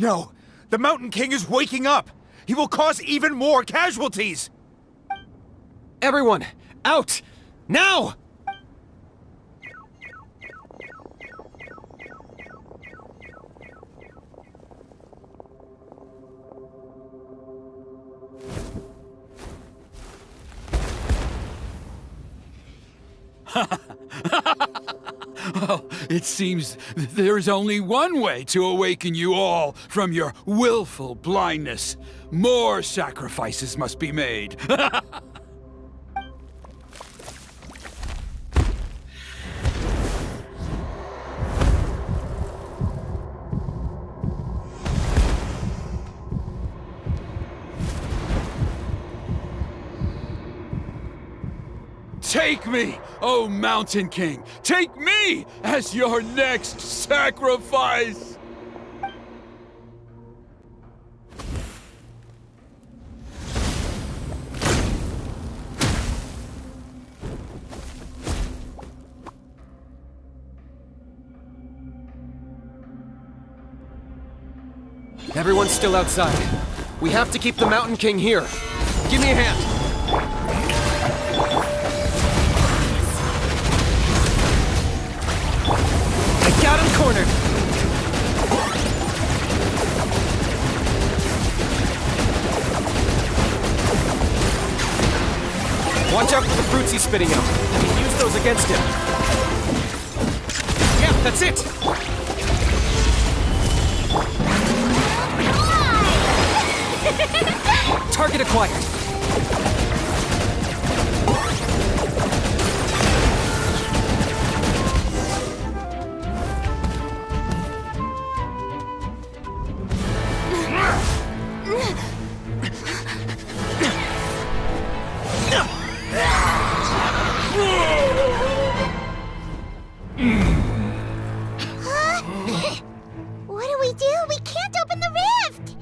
No! The Mountain King is waking up! He will cause even more casualties! Everyone, out! Now! Well, it seems there is only one way to awaken you all from your willful blindness. More sacrifices must be made. Take me, O Mountain King! Take me as your next sacrifice! Everyone's still outside. We have to keep the Mountain King here. Give me a hand. I got him cornered. Watch out for the fruits he's spitting out. You can use those against him. Yeah, that's it. Target acquired. What do? We can't open the rift!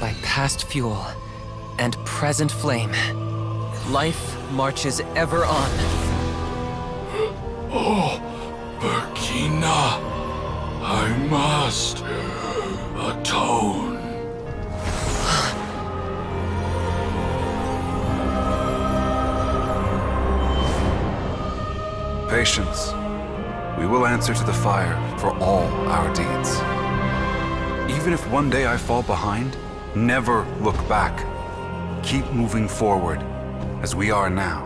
By past fuel and present flame, life marches ever on. Oh, Burkina, I must atone. Patience. We will answer to the fire for all our deeds. Even if one day I fall behind, never look back. Keep moving forward, as we are now.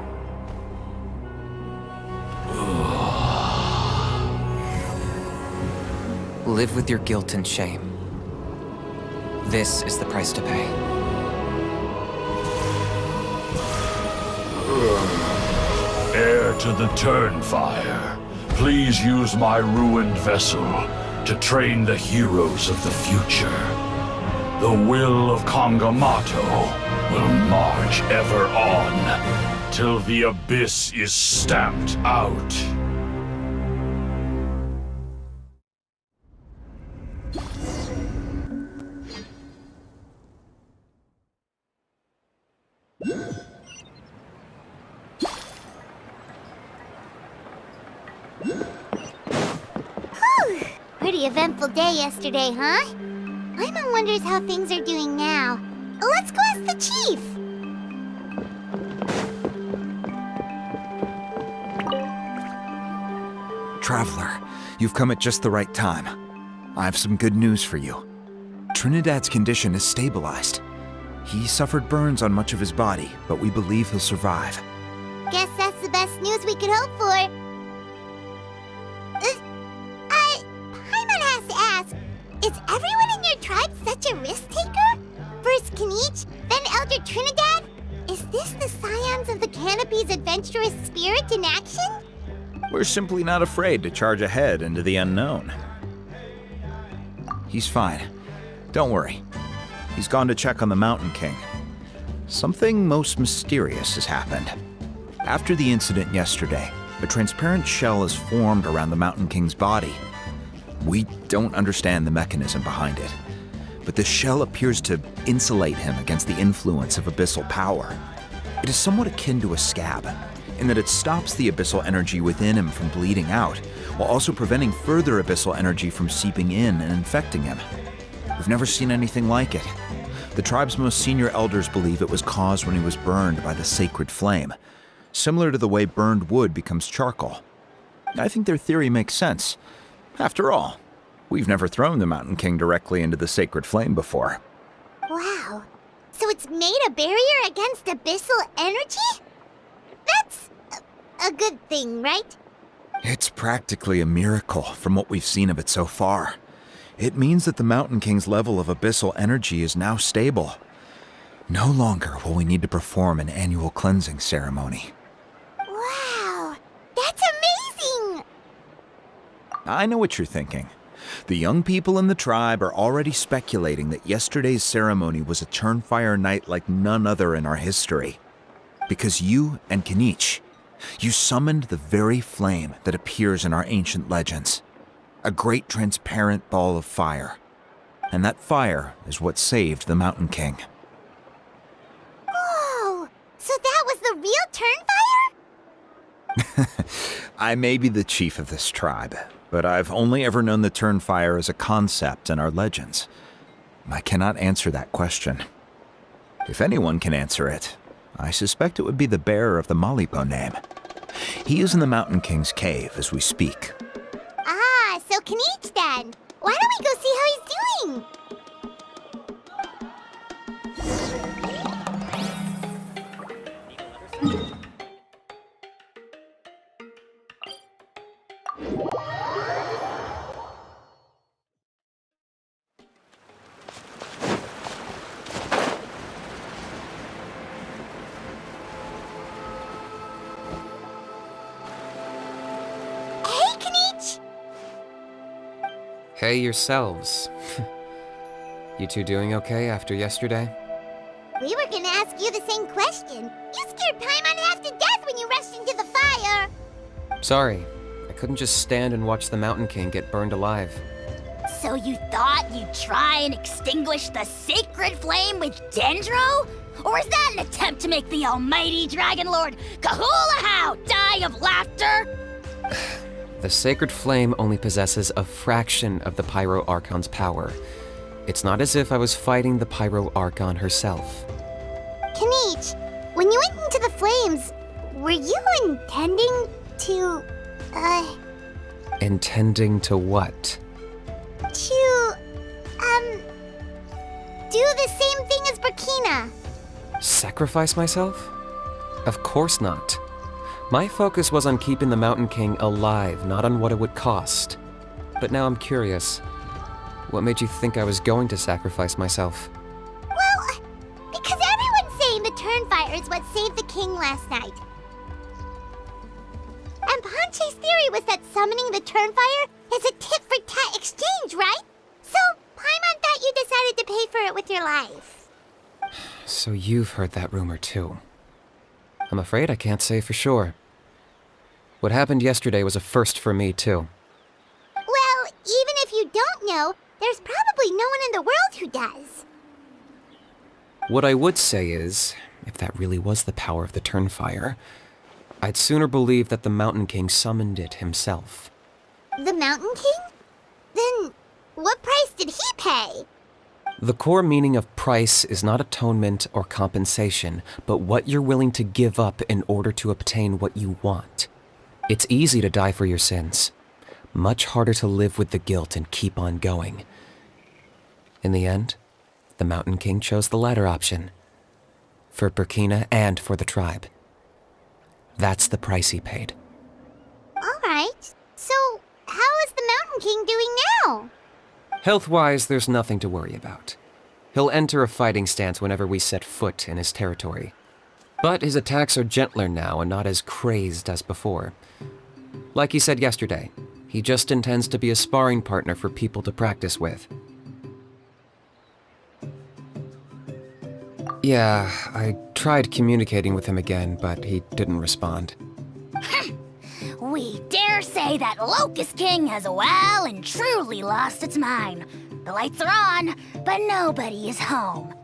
Live with your guilt and shame. This is the price to pay. Heir to the Turnfire, please use my ruined vessel to train the heroes of the future. The will of Kangamato will march ever on, till the abyss is stamped out. Pretty eventful day yesterday, huh? Paimon wonders how things are doing now. Let's go ask the chief! Traveler, you've come at just the right time. I have some good news for you. Trinidad's condition is stabilized. He suffered burns on much of his body, but we believe he'll survive. Guess that's the best news we could hope for. Paimon has to ask, is everyone in your tribe such a risk-taker? First Kinich, then Elder Trinidad? Is this the Scions of the Canopy's adventurous spirit in action? We're simply not afraid to charge ahead into the unknown. He's fine. Don't worry. He's gone to check on the Mountain King. Something most mysterious has happened. After the incident yesterday, a transparent shell is formed around the Mountain King's body. We don't understand the mechanism behind it, but the shell appears to insulate him against the influence of abyssal power. It is somewhat akin to a scab, in that it stops the abyssal energy within him from bleeding out, while also preventing further abyssal energy from seeping in and infecting him. We've never seen anything like it. The tribe's most senior elders believe it was caused when he was burned by the sacred flame, similar to the way burned wood becomes charcoal. I think their theory makes sense. After all, we've never thrown the Mountain King directly into the sacred flame before. Wow. So it's made a barrier against abyssal energy? That's a good thing, right? It's practically a miracle from what we've seen of it so far. It means that the Mountain King's level of abyssal energy is now stable. No longer will we need to perform an annual cleansing ceremony. Wow, that's amazing! I know what you're thinking. The young people in the tribe are already speculating that yesterday's ceremony was a Turnfire night like none other in our history. Because you and Kinich, you summoned the very flame that appears in our ancient legends. A great transparent ball of fire. And that fire is what saved the Mountain King. Whoa! So that was the real Turnfire? I may be the chief of this tribe, but I've only ever known the Turnfire as a concept in our legends. I cannot answer that question. If anyone can answer it, I suspect it would be the bearer of the Malipo name. He is in the Mountain King's cave as we speak. Ah, so Kinich then. Why don't we go see how he's doing? Hey, Kinich! Hey yourselves. You two doing okay after yesterday? We were gonna ask you the same question. You scared Paimon half to death when you rushed into the fire. Sorry, I couldn't just stand and watch the Mountain King get burned alive. So you thought you'd try and extinguish the sacred flame with Dendro? Or is that an attempt to make the almighty Dragon Lord Kahula-How die of laughter? The Sacred Flame only possesses a fraction of the Pyro Archon's power. It's not as if I was fighting the Pyro Archon herself. Kinich, when you went into the flames, were you intending to, Intending to what? to, do the same thing as Burkina? Sacrifice myself? Of course not. My focus was on keeping the Mountain King alive, not on what it would cost. But now I'm curious. What made you think I was going to sacrifice myself? Well, because everyone's saying the Turnfire is what saved the king last night. And Ponche's theory was that summoning the Turnfire is a tit-for-tat exchange, right? So, Paimon thought you decided to pay for it with your life. So you've heard that rumor too. I'm afraid I can't say for sure. What happened yesterday was a first for me too. Well, even if you don't know, there's probably no one in the world who does. What I would say is, if that really was the power of the Turnfire, I'd sooner believe that the Mountain King summoned it himself. The Mountain King? Then, what price did he pay? The core meaning of price is not atonement or compensation, but what you're willing to give up in order to obtain what you want. It's easy to die for your sins. Much harder to live with the guilt and keep on going. In the end, the Mountain King chose the latter option. For Burkina and for the tribe. That's the price he paid. Alright, so how is the Mountain King doing now? Health-wise, there's nothing to worry about. He'll enter a fighting stance whenever we set foot in his territory. But his attacks are gentler now and not as crazed as before. Like he said yesterday, he just intends to be a sparring partner for people to practice with. Yeah, I tried communicating with him again, but he didn't respond. We dare say that Locust King has well and truly lost its mind. The lights are on, but nobody is home.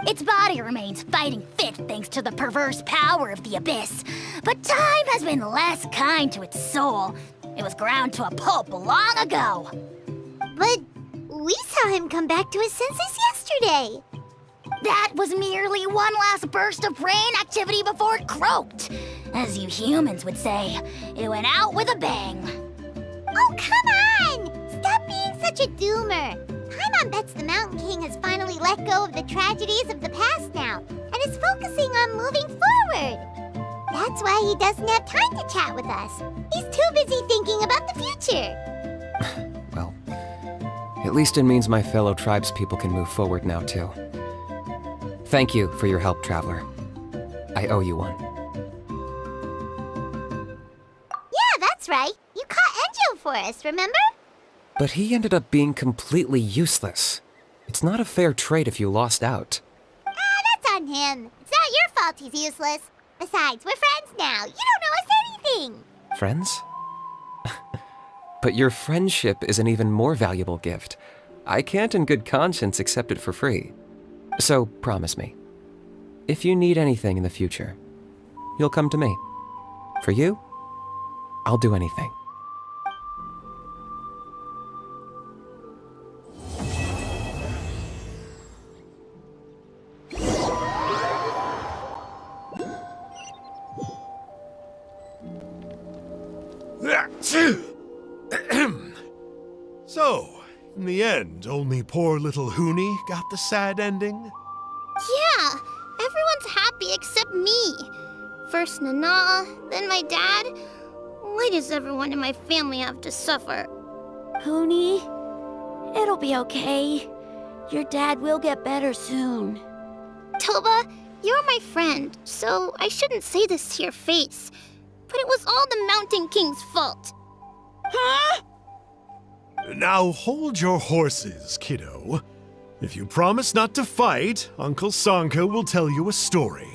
Its body remains fighting fit thanks to the perverse power of the Abyss, but time has been less kind to its soul. It was ground to a pulp long ago. But we saw him come back to his senses yesterday. That was merely one last burst of brain activity before it croaked. As you humans would say, it went out with a bang. Oh, come on! Stop being such a doomer. Paimon bets the Mountain King has finally let go of the tragedies of the past now, and is focusing on moving forward. That's why he doesn't have time to chat with us. He's too busy thinking about the future. Well, at least it means my fellow tribespeople can move forward now, too. Thank you for your help, Traveler. I owe you one. Yeah, that's right. You caught Enjo for us, remember? But he ended up being completely useless. It's not a fair trade if you lost out. That's on him. It's not your fault he's useless. Besides, we're friends now. You don't owe us anything. Friends? But your friendship is an even more valuable gift. I can't in good conscience accept it for free. So promise me, if you need anything in the future, you'll come to me. For you, I'll do anything. So, in the end, only poor little Huni got the sad ending? Yeah, everyone's happy except me. First Nana, then my dad. Why does everyone in my family have to suffer? Huni, it'll be okay. Your dad will get better soon. Toba, you're my friend, so I shouldn't say this to your face. But it was all the Mountain King's fault. Huh? Now hold your horses, kiddo. If you promise not to fight, Uncle Sanka will tell you a story.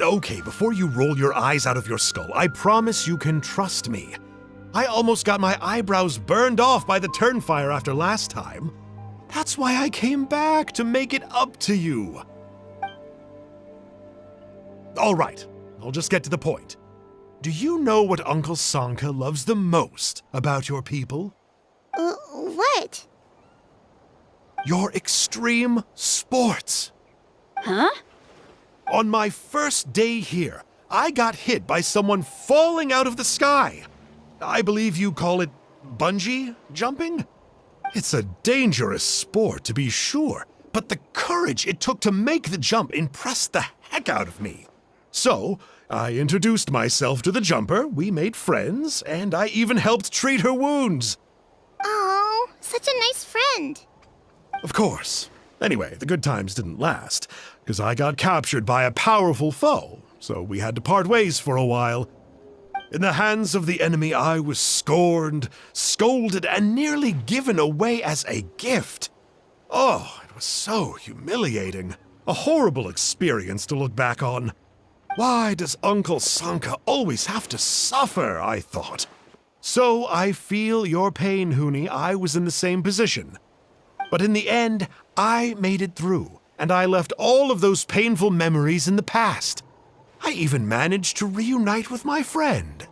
Okay, before you roll your eyes out of your skull, I promise you can trust me. I almost got my eyebrows burned off by the Turnfire after last time. That's why I came back, to make it up to you. All right, I'll just get to the point. Do you know what Uncle Sanka loves the most about your people? What? Your extreme sports. Huh? On my first day here, I got hit by someone falling out of the sky. I believe you call it bungee jumping? It's a dangerous sport, to be sure, but the courage it took to make the jump impressed the heck out of me. So, I introduced myself to the jumper, we made friends, and I even helped treat her wounds. Oh, such a nice friend. Of course. Anyway, the good times didn't last, because I got captured by a powerful foe, so we had to part ways for a while. In the hands of the enemy, I was scorned, scolded, and nearly given away as a gift. Oh, it was so humiliating. A horrible experience to look back on. Why does Uncle Sanka always have to suffer, I thought. So I feel your pain, Huni. I was in the same position. But in the end, I made it through, and I left all of those painful memories in the past. I even managed to reunite with my friend.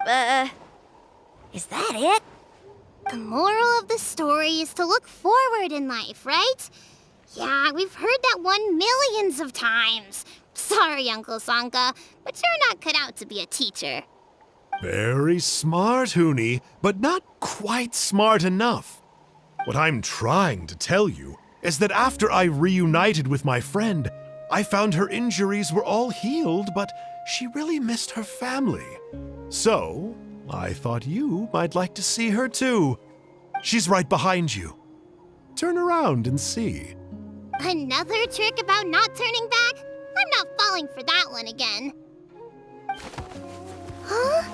Is that it? The moral of the story is to look forward in life, right? Yeah, we've heard that one millions of times. Sorry, Uncle Sanka, but you're not cut out to be a teacher. Very smart, Huni, but not quite smart enough. What I'm trying to tell you is that after I reunited with my friend, I found her injuries were all healed, but she really missed her family. So, I thought you might like to see her too. She's right behind you. Turn around and see. Another trick about not turning back? I'm not falling for that one again. Huh?